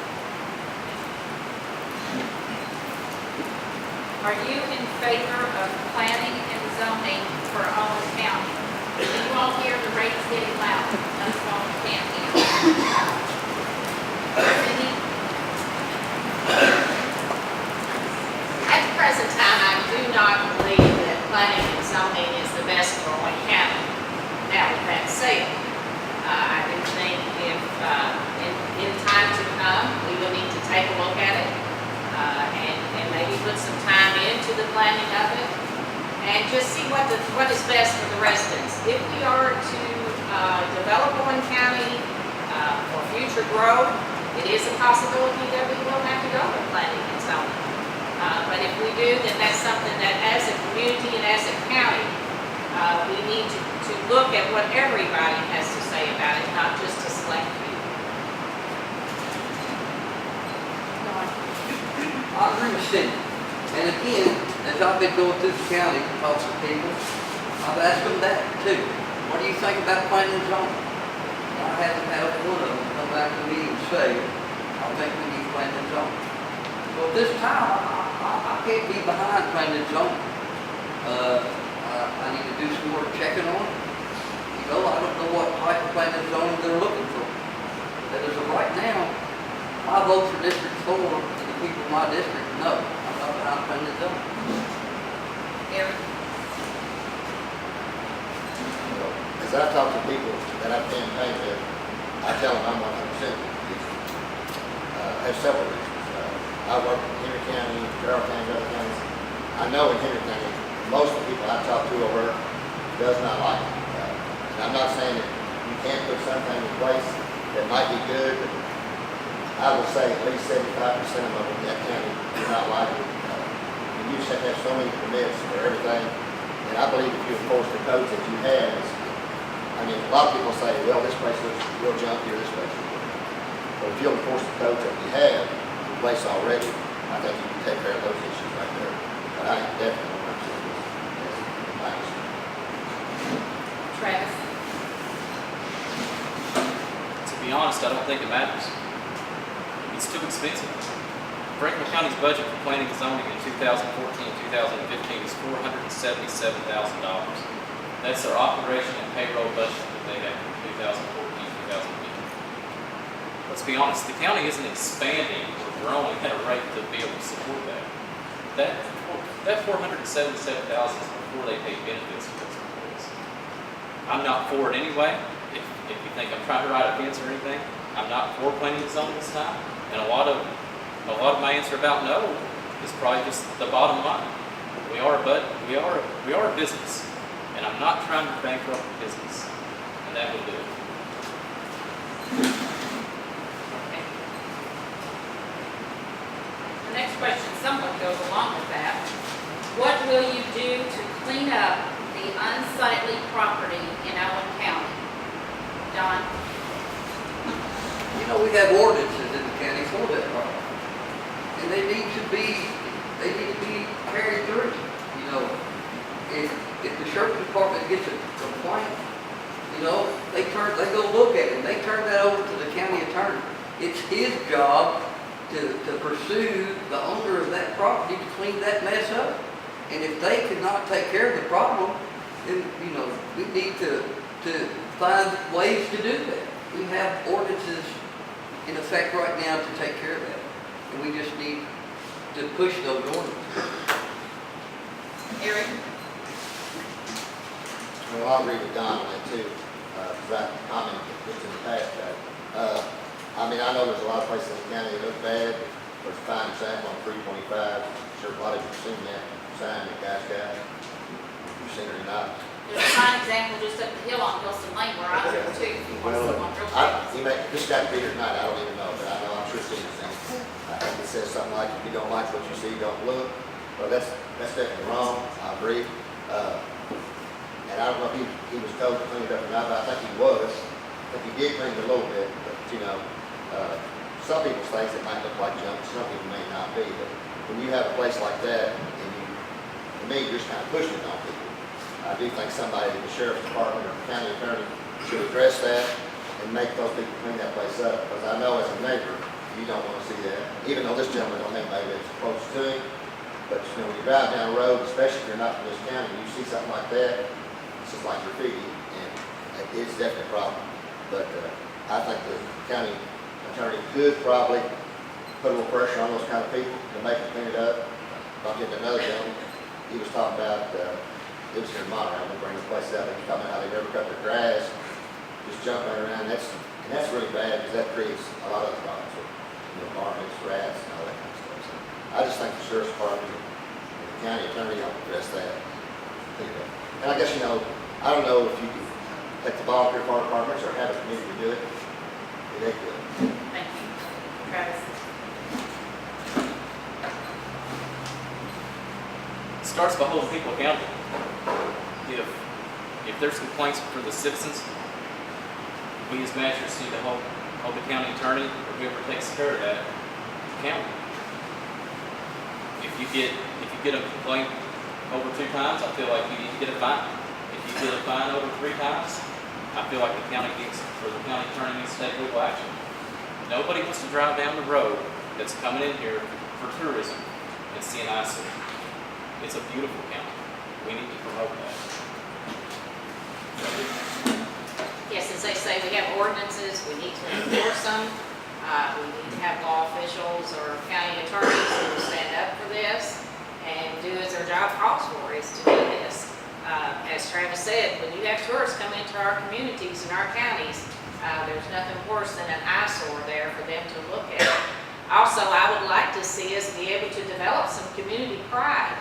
Are you in favor of planning and zoning for Owen County? Can you all hear the rates getting loud? That's all you can't hear. Cindy? At the present time, I do not believe that planning and zoning is the best for Wayne County. Now, with that said, I do think if, in time to come, we will need to take a look at it, and maybe put some time into the planning of it, and just see what is best for the residents. If we are to, develop Owen County, for future growth, it is a possibility that we will have to go with planning and zoning. But if we do, then that's something that as a community and as a county, we need to look at what everybody has to say about it, not just a select few. I agree with Cindy. And again, as I've been going through the county, talking to people, I've asked them that too. What do you think about planning and zoning? I haven't had one of them come back to me and say, I think we need planning and zoning. Well, this time, I can't be behind planning and zoning. I need to do some more checking on it. You know, I don't know what type of planning and zoning they're looking for. But as of right now, I vote for District 4, and the people in my district, no, I'm not behind planning and zoning. Eric? As I talk to people that I've campaigned with, I tell them I'm 100%. I have several reasons. I work in Henry County, Carroll County, other counties. I know in Henry County, most of the people I talk to over does not like it. And I'm not saying that you can't put something in place that might be good, but I would say at least 75% of them in that county do not like it. And you just have to have so many permits for everything. And I believe if you enforce the codes that you have, I mean, a lot of people say, well, this place looks real junky or this place looks real. But if you enforce the codes that you have in place already, I think you can take care of those issues right there. But I definitely want to see this as my issue. Travis? To be honest, I don't think it matters. It's too expensive. Franklin County's budget for planning and zoning in 2014-2015 is $477,000. That's their operation and payroll budget that they have for 2014-2015. Let's be honest, the county isn't expanding or growing at a rate to be able to support that. That $477,000 is before they pay benefits for those employees. I'm not for it anyway. If you think I'm trying to write a fence or anything, I'm not for planning and zoning this time. And a lot of my answer about no is probably just the bottom line. We are a business, and I'm not trying to bankrupt the business, and that will do it. Okay. The next question somewhat goes along with that. What will you do to clean up the unsightly property in Owen County? Don? You know, we have ordinances in the county for that problem. And they need to be carried through. You know, if the sheriff's department gets a complaint, you know, they go look at it, and they turn that over to the county attorney. It's his job to pursue the owner of that property to clean that mess up. And if they cannot take care of the problem, then, you know, we need to find ways to do that. We have ordinances in effect right now to take care of that. And we just need to push those ordinances. Eric? Well, I'll agree with Don on that too, because I commented just in the past that, I mean, I know there's a lot of places in the county that look bad. There's a fine example on 325. Sure, a lot of you have seen that sign that guy's got. You've seen it or not. There's a fine example just up the hill on Wilson Lane where I live too. If you want to see one real quick. This got to be here tonight, I don't even know, but I know I'm sure seen it. I think it says something like, if you don't like what you see, don't look. Well, that's definitely wrong, I agree. And I don't know if he was told to clean it up or not, but I think he was. if you dig things a little bit, but, you know, some people's things, it might look like junk, some people may not be, but when you have a place like that, and you, to me, you're just kind of pushing it on people. I do think somebody in the sheriff's department or county attorney should address that and make those people clean that place up, because I know as a neighbor, you don't want to see that, even though this gentleman don't have anybody that's close to him, but, you know, when you drive down the road, especially if you're not from this county, and you see something like that, it's just like graffiti, and it's definitely a problem. But I think the county attorney could probably put a little pressure on those kind of people to make them clean it up. I'll get to another gentleman, he was talking about, it was here in Monterey, I'm gonna bring the place up, he was talking about how they never cut their grass, just jumping around, and that's really bad, because that creates a lot of other problems with, you know, varmints, rats, and all that kind of stuff. So I just think the sheriff's department and the county attorney ought to address that. And I guess, you know, I don't know if you could let the volunteer fire departments or have a committee to do it. They could. Thank you. Travis? It starts by holding people accountable. If there's complaints from the citizens, we as magistrates need to hold the county attorney or whoever takes care of that accountable. If you get a complaint over 2 times, I feel like you need to get a fine. If you get a fine over 3 times, I feel like the county attorney needs to take legal action. Nobody wants to drive down the road that's coming in here for tourism and see an eyesore. It's a beautiful county. We need to promote that. Yes, as they say, we have ordinances, we need to enforce them. We need to have law officials or county attorneys who will stand up for this and do as their job calls for, is to do this. As Travis said, when you have tourists come into our communities and our counties, there's nothing worse than an eyesore there for them to look at. Also, I would like to see us be able to develop some community pride.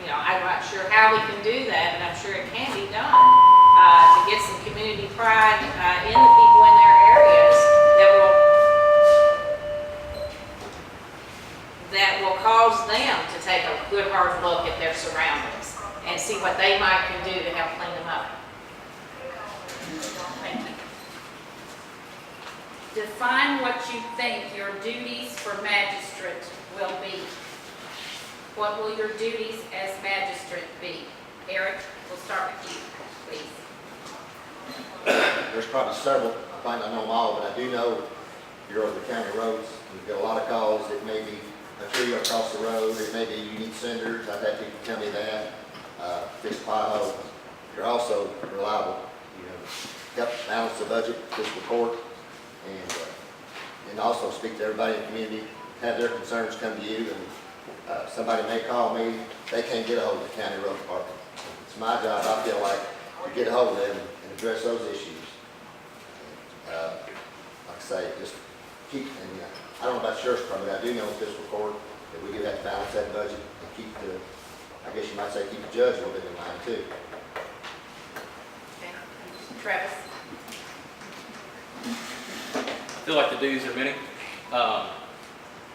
You know, I'm not sure how we can do that, but I'm sure it can be done to get some community pride in the people in their areas that will cause them to take a good hard look at their surroundings and see what they might can do to help clean them up. Thank you. Define what you think your duties for magistrate will be. What will your duties as magistrate be? Eric, we'll start with you, please. There's probably several, I might not know them all, but I do know you're over the county roads, you get a lot of calls. It may be a tree across the road, it may be you need cinders, I've had people tell me that, fix potholes. You're also reliable, you know, help balance the budget, fiscal court, and also speak to everybody in the community, have their concerns come to you, and somebody may call me, they can't get a hold of the county road department. It's my job, I feel like, to get a hold of them and address those issues. Like I say, just keep, and I don't know about sheriff's department, I do know fiscal court that we do have to balance that budget and keep the, I guess you might say, keep the judge a little bit in mind too. Okay. Travis? I feel like the duties are many.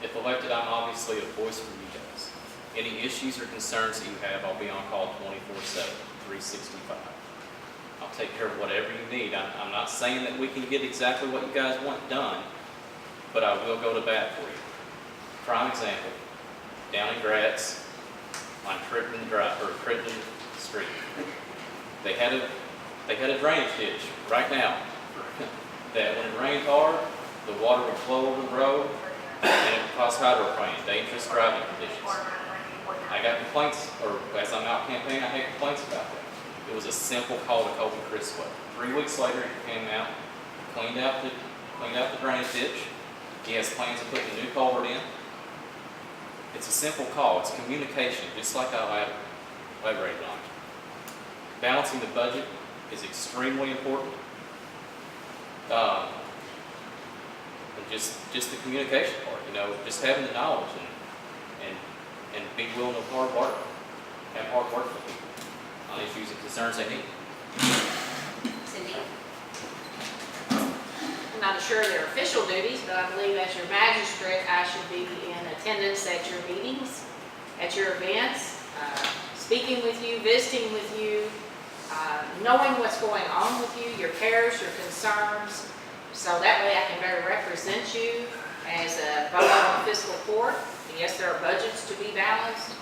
If elected, I'm obviously a voice for you guys. Any issues or concerns that you have, I'll be on call 24/7, 365. I'll take care of whatever you need. I'm not saying that we can get exactly what you guys want done, but I will go to bat for you. Prime example, down in Gratz, on Crittenden Street. They had a drainage ditch right now that when it rained hard, the water would flow over the road and it would cause hydroplane, dangerous driving conditions. I got complaints, or as I'm out campaigning, I had complaints about that. It was a simple call to Colby Criswell. 3 weeks later, he came out, cleaned out the drainage ditch. He has plans of putting a new culvert in. It's a simple call. It's communication, just like I elaborated on. Balancing the budget is extremely important. And just the communication part, you know, just having the knowledge and be willing to have hard work for people on issues and concerns they need. Cindy? I'm not sure their official duties, but I believe as your magistrate, I should be in attendance at your meetings, at your events, speaking with you, visiting with you, knowing what's going on with you, your cares, your concerns, so that way I can better represent you as a vote on fiscal court. Yes, there are budgets to be balanced.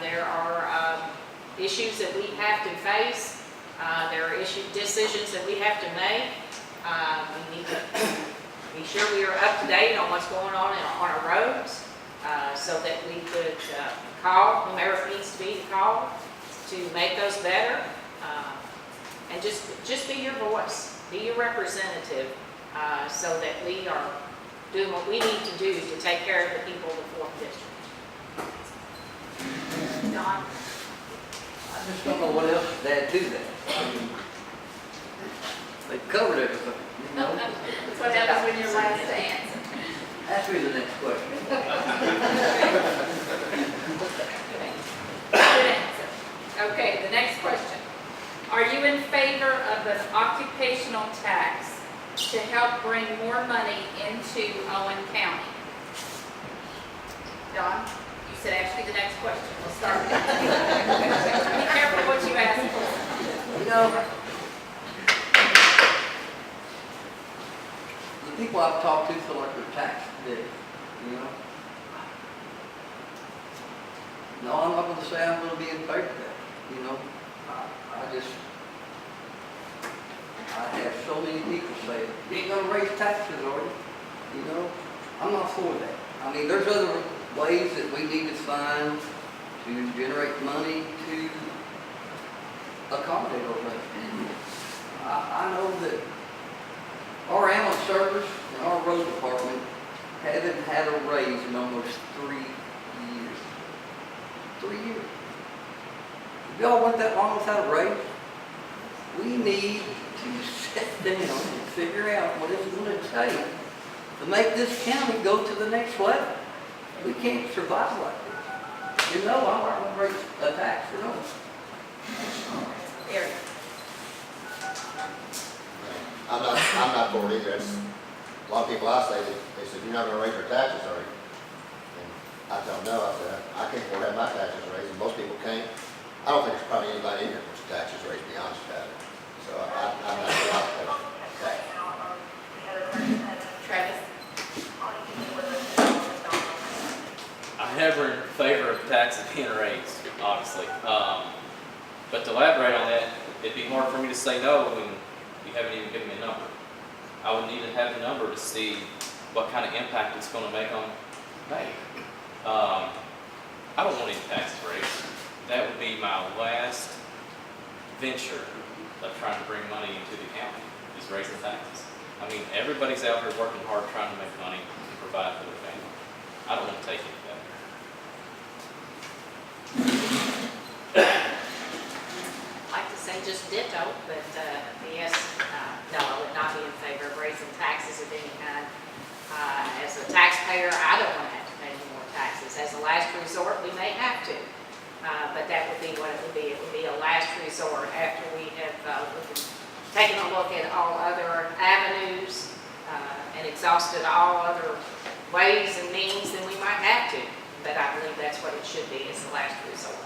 There are issues that we have to face. There are decisions that we have to make. We need to be sure we are up to date on what's going on our roads, so that we could call whomever it needs to be to call to make those better. And just be your voice, be your representative, so that we are doing what we need to do to take care of the people of the 4th District. Don? I just don't know what else to add to that. I mean, they covered everything, you know? That's what happens when you're last to answer. Ask me the next question. Good answer. Okay, the next question. Are you in favor of an occupational tax to help bring more money into Owen County? Don, you said ask me the next question. We'll start with that. Be careful what you ask for. You know, the people I've talked to feel like they're taxed today, you know? No, I'm not gonna say I'm gonna be in favor of that, you know? I have so many people say, you ain't gonna raise taxes, are you? You know, I'm not for that. I mean, there's other ways that we need to find to generate money to accommodate all that. I know that our ambulance service and our road department haven't had a raise in almost 3 years. 3 years. If y'all went that long without a raise, we need to sit down and figure out what it's going to take to make this county go to the next level. We can't survive like this. You know, I'm not going to raise a tax for no one. Eric. I'm not for it either. It's, a lot of people I say, they said, you're not gonna raise your taxes, are you? And I tell them, no, I said, I can't afford to have my taxes raised, and most people can't. I don't think there's probably anybody in here who's taxes raised, to be honest about it. So I'm not for that. Travis. I'm never in favor of taxes being raised, obviously. But to elaborate on that, it'd be hard for me to say no when you haven't even given me a number. I would need to have a number to see what kind of impact it's going to make on me. I don't want any taxes raised. That would be my last venture of trying to bring money into the county, is raising taxes. I mean, everybody's out here working hard trying to make money and provide for their family. I don't want to take any of that. I'd like to say just ditto, but yes, no, I would not be in favor of raising taxes of any kind. As a taxpayer, I don't want to have to pay any more taxes. As a last resort, we may have to, but that would be what it would be. It would be a last resort after we have taken a look at all other avenues and exhausted all other ways and means, then we might have to. But I believe that's what it should be, is the last resort.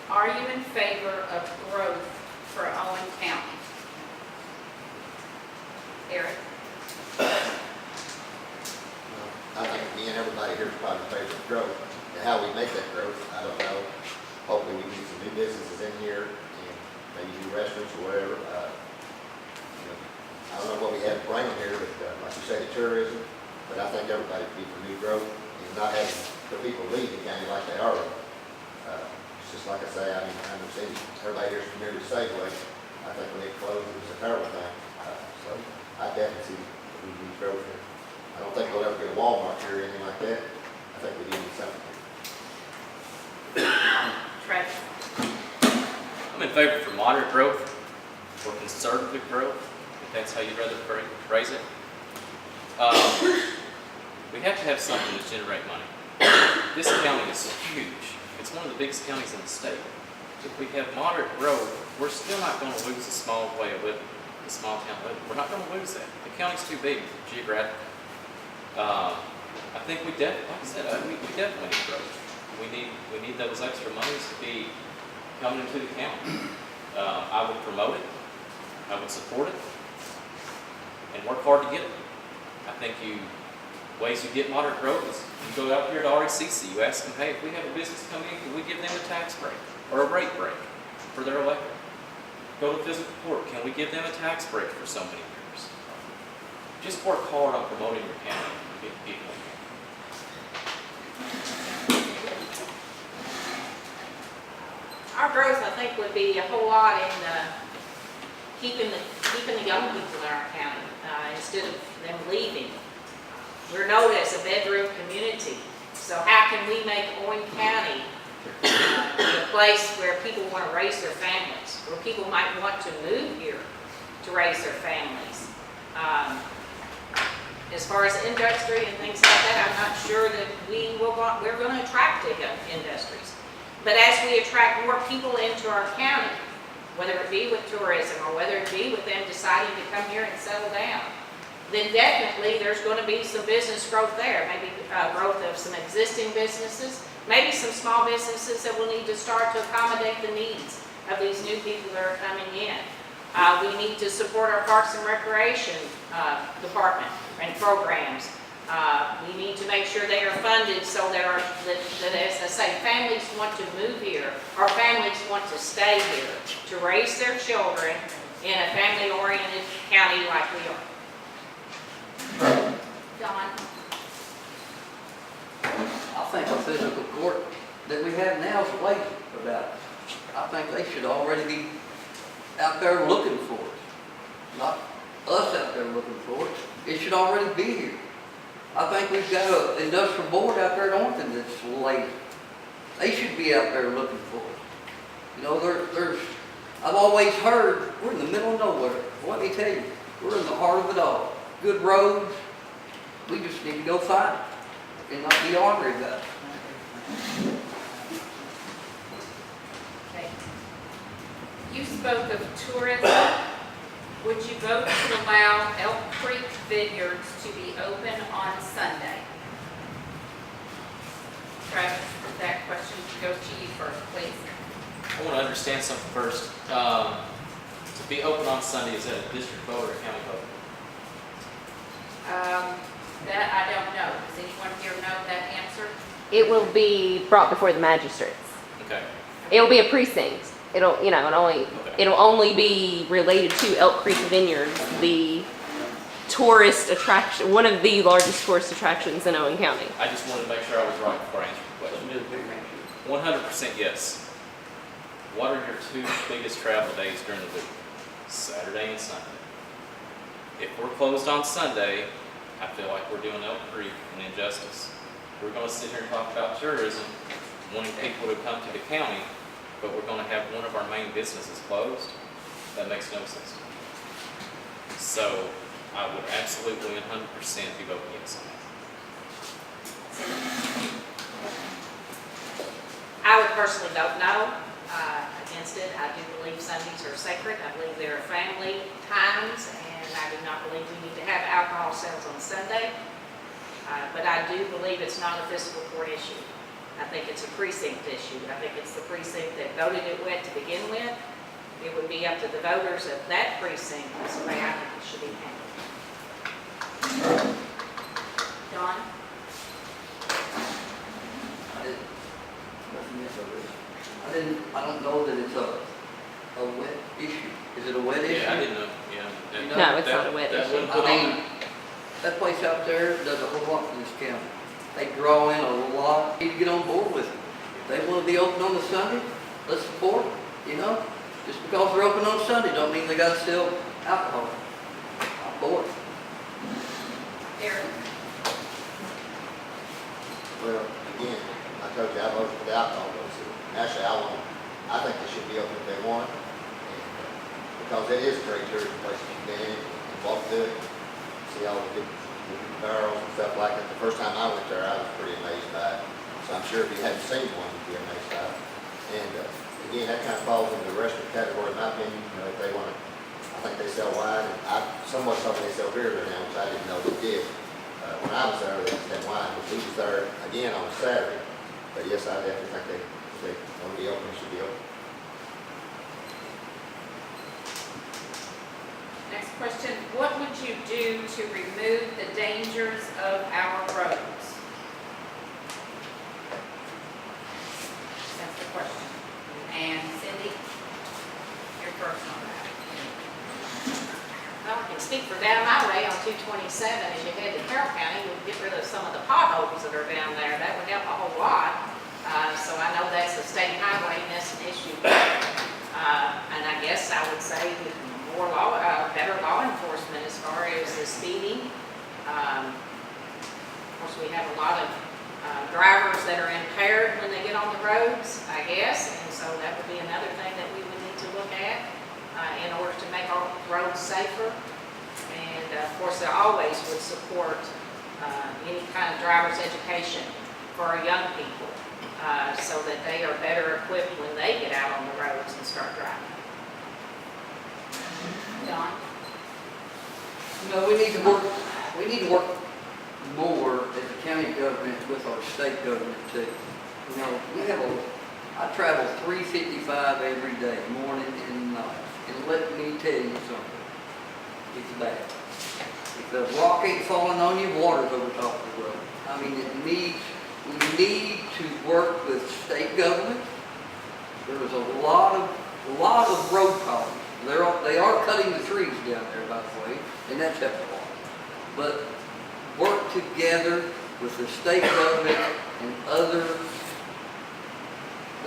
Are you in favor of growth for Owen County? Eric? I think me and everybody here is probably in favor of growth. And how we make that growth, I don't know. Hopefully we get some new businesses in here and maybe new restaurants or whatever. I don't know what we have to bring in here, but like you say, the tourism. But I think everybody would be for new growth and not having the people leave the county like they are. It's just like I say, I mean, I understand everybody here's familiar with Safeway. I think when it closed, it was a terrible thing. So I definitely see we need growth here. I don't think we'll ever get a Walmart here or anything like that. I think we need something here. Travis? I'm in favor for moderate growth or conservative growth, if that's how you'd rather phrase it. We have to have something to generate money. This county is huge. It's one of the biggest counties in the state. If we have moderate growth, we're still not going to lose the small way of living, the small town living. We're not going to lose that. The county's too big geographically. I think we definitely, like I said, we definitely need growth. We need those extra monies to be coming into the county. I would promote it, I would support it, and work hard to get it. I think ways you get moderate growth is you go out here to RECC, you ask them, hey, if we have a business come in, can we give them a tax break or a rate break for their electric? Go to physical court, can we give them a tax break for so many years? Just work hard on promoting your county and getting people in here. Our growth, I think, would be a whole lot in keeping the young people in our county instead of them leaving. We're known as a bedroom community, so how can we make Owen County a place where people want to raise their families, where people might want to move here to raise their families? As far as industry and things like that, I'm not sure that we're going to attract the industries. But as we attract more people into our county, whether it be with tourism or whether it be with them deciding to come here and settle down, then definitely there's going to be some business growth there, maybe growth of some existing businesses, maybe some small businesses that will need to start to accommodate the needs of these new people that are coming in. We need to support our Parks and Recreation department and programs. We need to make sure they are funded so that, as I say, families want to move here, or families want to stay here to raise their children in a family-oriented county like we are. Don? I think a physical court that we have now is late about it. I think they should already be out there looking for it. Not us out there looking for it. It should already be here. I think we've got an industrial board out there at Orton that's late. They should be out there looking for it. You know, I've always heard, we're in the middle of nowhere. Well, let me tell you, we're in the heart of it all. Good roads, we just need to go find it and not be ornery about it. Okay. You spoke of tourism. Would you vote to allow Elk Creek Vineyards to be open on Sunday? Travis, that question goes to you first, please. I want to understand something first. To be open on Sunday, is that a district vote or a county vote? That I don't know. Does anyone here know that answer? It will be brought before the magistrates. Okay. It will be a precinct. It'll only be related to Elk Creek Vineyards, the tourist attraction, one of the largest tourist attractions in Owen County. I just wanted to make sure I was right before I answered the question. 100% yes. What are your two biggest travel days during the week? Saturday and Sunday. If we're closed on Sunday, I feel like we're doing Elk Creek an injustice. We're going to sit here and talk about tourism, wanting people to come to the county, but we're going to have one of our main businesses closed. That makes no sense to me. So I would absolutely 100% be voting yes on that. I would personally vote no against it. I do believe Sundays are sacred. I believe there are family times, and I do not believe we need to have alcohol sales on Sunday. But I do believe it's not a fiscal court issue. I think it's a precinct issue. I think it's the precinct that voted it went to begin with. It would be up to the voters of that precinct as the way I think it should be handled. Don? I don't know that it's a wet issue. Is it a wet issue? Yeah, I didn't know. Yeah. No, it's not a wet that issue. wouldn't put I on mean, that place out there does a whole lot for this county. They draw in a lot. You need to get on board with it. If they want to be open on the Sunday, let's support them, you know? Just because they're open on Sunday don't mean they got to sell alcohol. I'm bored. Eric? Well, again, I told you I voted for the alcohol laws. Actually, I think they should be open if they want. And, because it is a great tourist place to get in and walk through it, see all the good barrels and stuff like that. The first time I went there, I was pretty amazed by it. So I'm sure if you hadn't seen one, you'd be amazed by it. And again, that kind of falls into the restaurant category, in my opinion. You know, if they want to, I think they sell wine. And I somewhat told me they sell beer there now, which I didn't know they did. when I was there, they understand why, but we was there again on Saturday. But yes, I definitely think they want to be open, should be open. Next question, what would you do to remove the dangers of our roads? That's the question. And Cindy, you're first on that. Well, I can speak for down my way on 227, as you head to Carroll County, we'll get rid of some of the potholes that are down there. That would help a whole lot. So I know that's a state highway, and that's an issue. And I guess I would say more better law enforcement as far as the speeding. Of course, we have a lot of drivers that are impaired when they get on the roads, I guess. And so that would be another thing that we would need to look at in order to make our roads safer. And of course, I always would support any kind of driver's education for our young people so that they are better equipped when they get out on the roads and start driving. Don? No, we need to work more as a county government with our state government too. You know, I travel 355 every day, morning and night. And let me tell you something, it's bad. If the rock ain't falling on you, water's over top of the road. I mean, we need to work with state government. There is a lot of road problems. They are cutting the trees down there, by the way, and that's helped a lot. But work together with the state government and other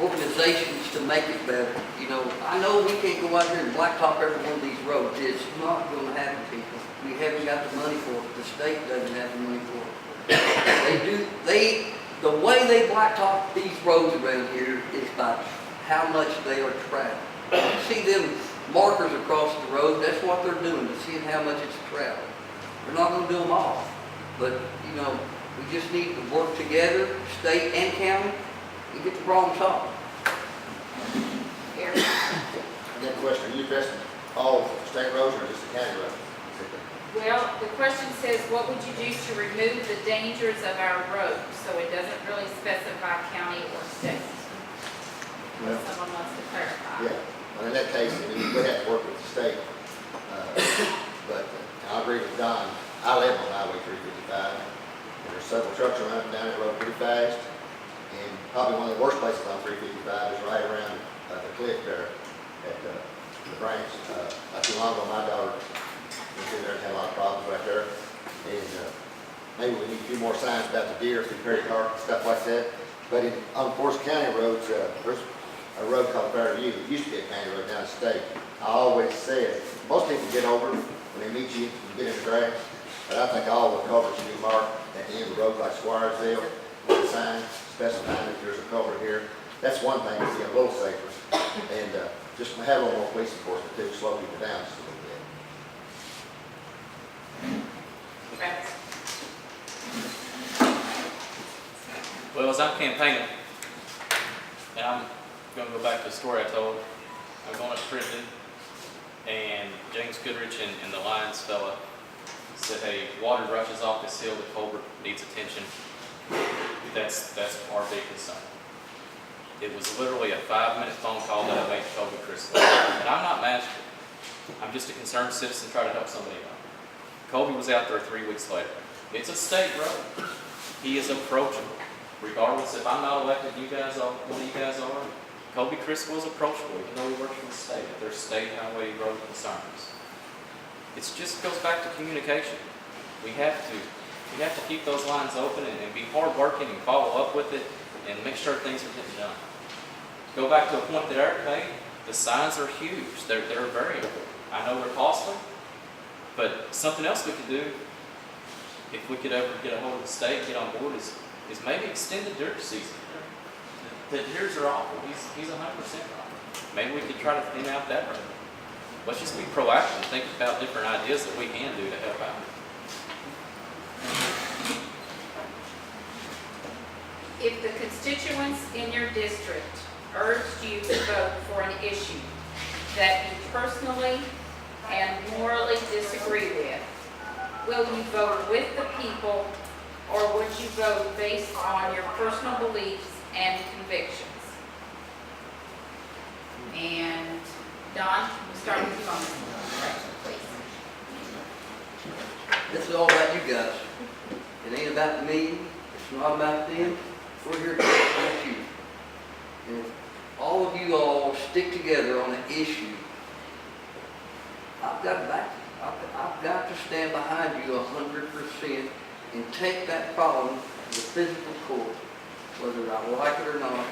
organizations to make it better. You know, I know we can't go out here and blacktop every one of these roads. It's not going to happen, people. We haven't got the money for it. The state doesn't have the money for it. The way they blacktop these roads around here is by how much they are traveled. You see them markers across the road, that's what they're doing, to see how much it's traveled. They're not going to do them all. But, you know, we just need to work together, state and county, and get the problem solved. Here. And then question, are you addressing all state roads or just the county roads? Well, the question says, what would you do to remove the dangers of our roads? So it doesn't really specify county or state. Well, Someone wants to clarify. yeah, well, in that case, I mean, we have to work with the state. But I agree with Don. I live on Highway 355, and there's several trucks running down that road pretty fast. And probably one of the worst places on 355 is right around the cliff there at the branch. Not too long ago, my daughter went through there and had a lot of problems right there. And maybe we need a few more signs about the deer through Perry Park and stuff like that. But on Forest County roads, there's a road called Fairview. It used to be a county road down the state. I always said, most people get over when they meet you and get in the grass. But I think all the culverts should be marked at the end of the road like Squiresville, with a sign specifying that there's a culvert here. That's one thing to be a little safer. And just have a little more police enforcement too, slow people down just a little bit. Travis? Well, as I'm campaigning, and I'm going to go back to the story I told, I'm going up to Crittenden, and James Goodrich and the Lions fella said, hey, water rushes off this hill, the culvert needs attention. That's our big concern. It was literally a 5-minute phone call that I made to Kobe Chris. And I'm not magical. I'm just a concerned citizen trying to help somebody out. Kobe was out there 3 weeks later. It's a state road. He is approachable. Regardless if I'm not elected, you guys are, one of you guys are, Kobe Criswell is approachable, even though he works for the state, if there's state highway road concerns. It just goes back to communication. We have to keep those lines open and be hardworking and follow up with it and make sure things are getting done. Go back to a point that Eric made, the signs are huge. They're very important. I know they're costly, but something else we could do, if we could ever get a hold of the state, get on board, is maybe extend the deer season. The deers are awful. He's 100% right. Maybe we could try to thin out that road. Let's just be proactive and think about different ideas that we can do to help out. If the constituents in your district urged you to vote for an issue that you personally and morally disagree with, will you vote with the people, or would you vote based on your personal beliefs and convictions? And Don, we'll start with you on this question, please. This is all about you guys. It ain't about me, it's not about them. We're here to represent you. And if all of you all stick together on an issue, I've got to back you. I've got to stand behind you 100% and take that problem to the physical court, whether I like it or not,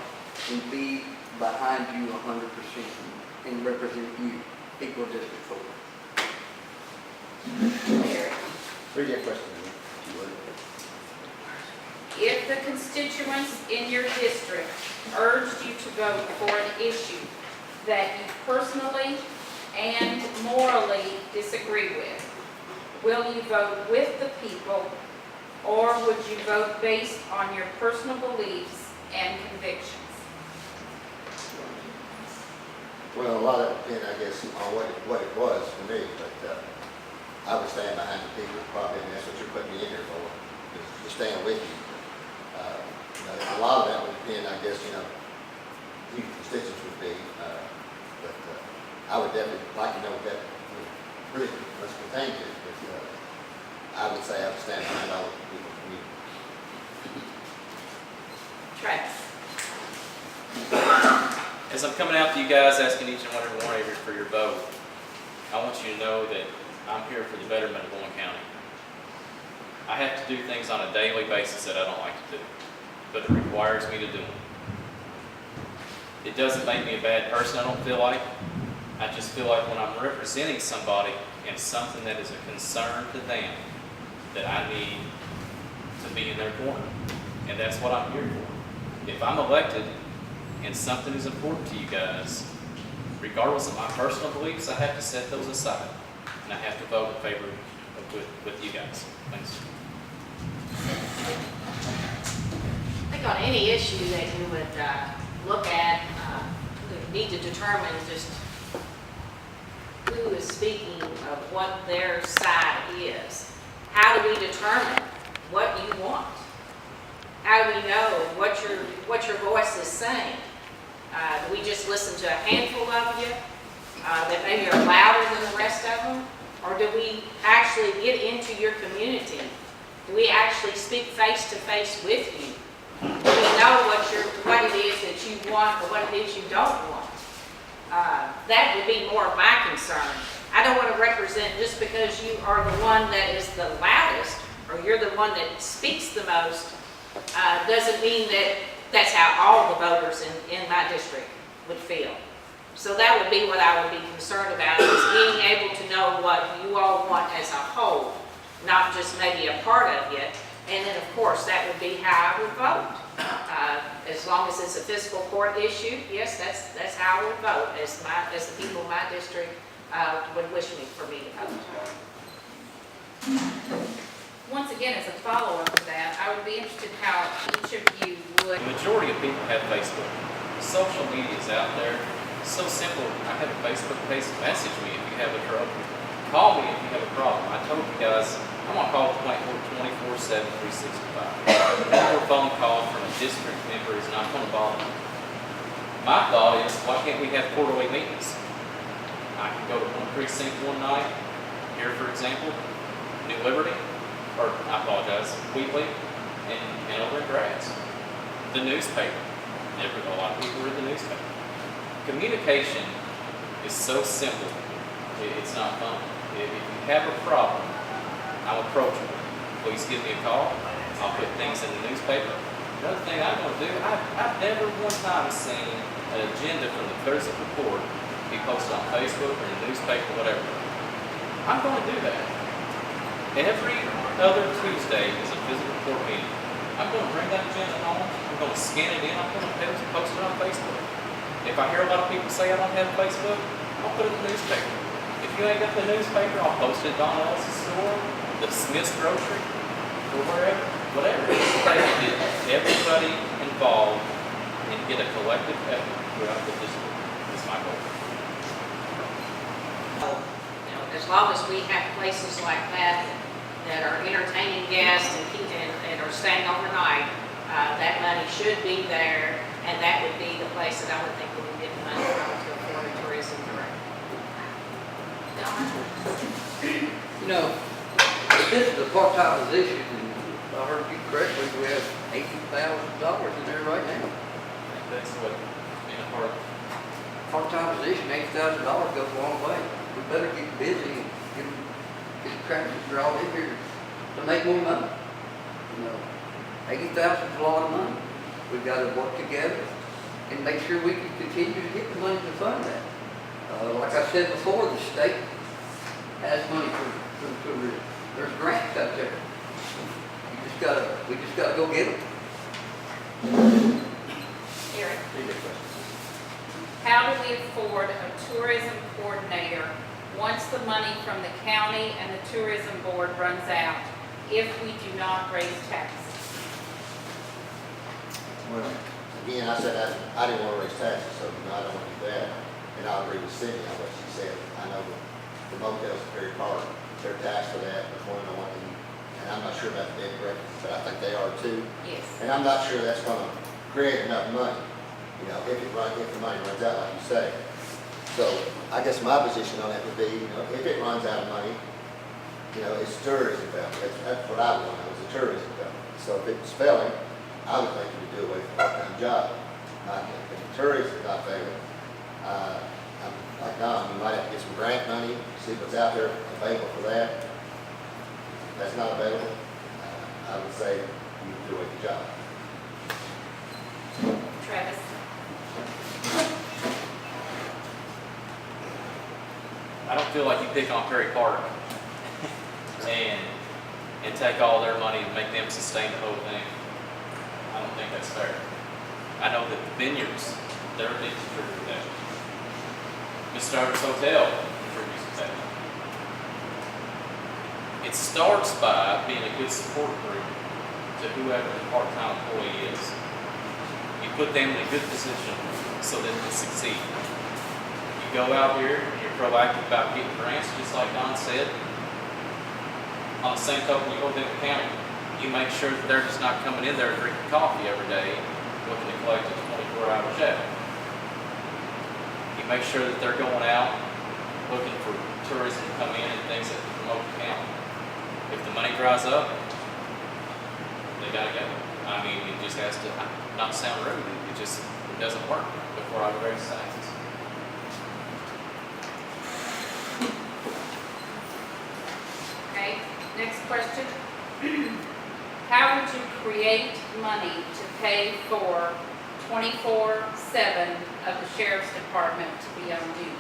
and be behind you 100% and represent you, Equal District 4. Read your question, if you would. If the constituents in your district urged you to vote for an issue that you personally and morally disagree with, will you vote with the people, or would you vote based on your personal beliefs and convictions? Well, a lot of it depends, I guess, on what it was for me, but I would stand behind the people probably, and that's what you're putting me in here for, to stand with you. A lot of that would depend, I guess, who the constituents would be, but I would definitely like to know what that really must pertain to, but I would say I would stand behind all the people from you. Travis? As I'm coming out to you guys, asking each and every one of you for your vote, I want you to know that I'm here for the betterment of Owen County. I have to do things on a daily basis that I don't like to do, but it requires me to do them. It doesn't make me a bad person, I don't feel like. I just feel like when I'm representing somebody and something that is a concern to them, that I need to be in their corner. And that's what I'm here for. If I'm elected and something is important to you guys, regardless of my personal beliefs, I have to set those aside. And I have to vote in favor with you guys. Thanks. I think on any issue that you would look at, you need to determine just who is speaking of what their side is. How do we determine what you want? How do we know what your voice is saying? Do we just listen to a handful of you that maybe are louder than the rest of them? Or do we actually get into your community? Do we actually speak face to face with you? Do we know what it is that you want or what it is you don't want? That would be more of my concern. I don't want to represent just because you are the one that is the loudest or you're the one that speaks the most, doesn't mean that that's how all the voters in my district would feel. So that would be what I would be concerned about, is being able to know what you all want as a whole, not just maybe a part of it. And then, of course, that would be how I would vote. As long as it's a fiscal court issue, yes, that's how I would vote, as the people in my district would wish for me to vote. Once again, as a follow-up to that, I would be interested how each of you would. The majority of people have Facebook. Social media is out there. It's so simple. I have a Facebook page. Message me if you have a trouble. Call me if you have a problem. I told you guys, I'm on call 24/7, 365. One phone call from a district member is not going to bother me. My thought is, why can't we have quarterly meetings? I can go to one precinct one night, here for example, New Liberty, or I apologize, Wheatley, and over in Grass. The newspaper. A lot of people read the newspaper. Communication is so simple, it's not fun. If you have a problem, I'm approachable. Please give me a call. I'll put things in the newspaper. Another thing I'm going to do, I've never one time seen an agenda from the clerk's report be posted on Facebook or in the newspaper, whatever. I'm going to do that. Every other Tuesday is a physical court meeting. I'm going to bring that agenda home. I'm going to scan it in. I'm going to post it on Facebook. If I hear a lot of people say I don't have Facebook, I'll put it in the newspaper. If you ain't got the newspaper, I'll post it at Don Ellis's store, the Smith's Grocery, or wherever, whatever. Try to get everybody involved and get a collective effort throughout the district. That's my goal. As long as we have places like that that are entertaining guests and are staying overnight, that money should be there, and that would be the place that I would think we would get the money from to afford a tourism director. You know, if this is a part-time position, and if I heard you correctly, we have $80,000 in there right now. That's what, in a part, Part-time position, $80,000 goes a long way. We better get busy and get the contractors drawn in here to make more money. You know, 80,000 is a lot of money. We've got to work together and make sure we can continue to get the money to fund that. Like I said before, the state has money for tourism. There's grants out there. We just gotta go get them. Eric, how do we afford a tourism coordinator once the money from the county and the tourism board runs out if we do not raise taxes? Well, again, I said I didn't want to raise taxes, so I don't want to do that. And I agree with Cindy on what she said. I know the motels are very hard. They're taxed for that, but one I want to, and I'm not sure about the bed breakfast, but I think they are too. Yes. And I'm not sure that's going to create enough money, you know, if the money runs out, like you say. So I guess my position on that would be, you know, if it runs out of money, you know, it's tourism company. That's what I want. It was a tourism company. So if it's failing, I would think you would do away with a part-time job. If the tourism is not failing, like now, you might have to get some grant money, see what's out there available for that. If that's not available, I would say you do away with the job. Travis? I don't feel like you pick on Perry Park and take all their money and make them sustain the whole thing. I don't think that's fair. I know that the vineyards, they're a big contributor to that. Miss Starter's Hotel contributes to that. It starts by being a good support group to whoever the part-time employee is. You put them in a good position so that they succeed. You go out here and you're proactive about getting grants, just like Don said. On the same token, you go to the county. You make sure that they're just not coming in there drinking coffee every day, looking to collect a 24-hour check. You make sure that they're going out, looking for tourism to come in and things that promote the county. If the money dries up, they gotta go. I mean, it just has to not sound rude. It doesn't work before I raise taxes. Okay, next question. How would you create money to pay for 24/7 of the sheriff's department to be on duty?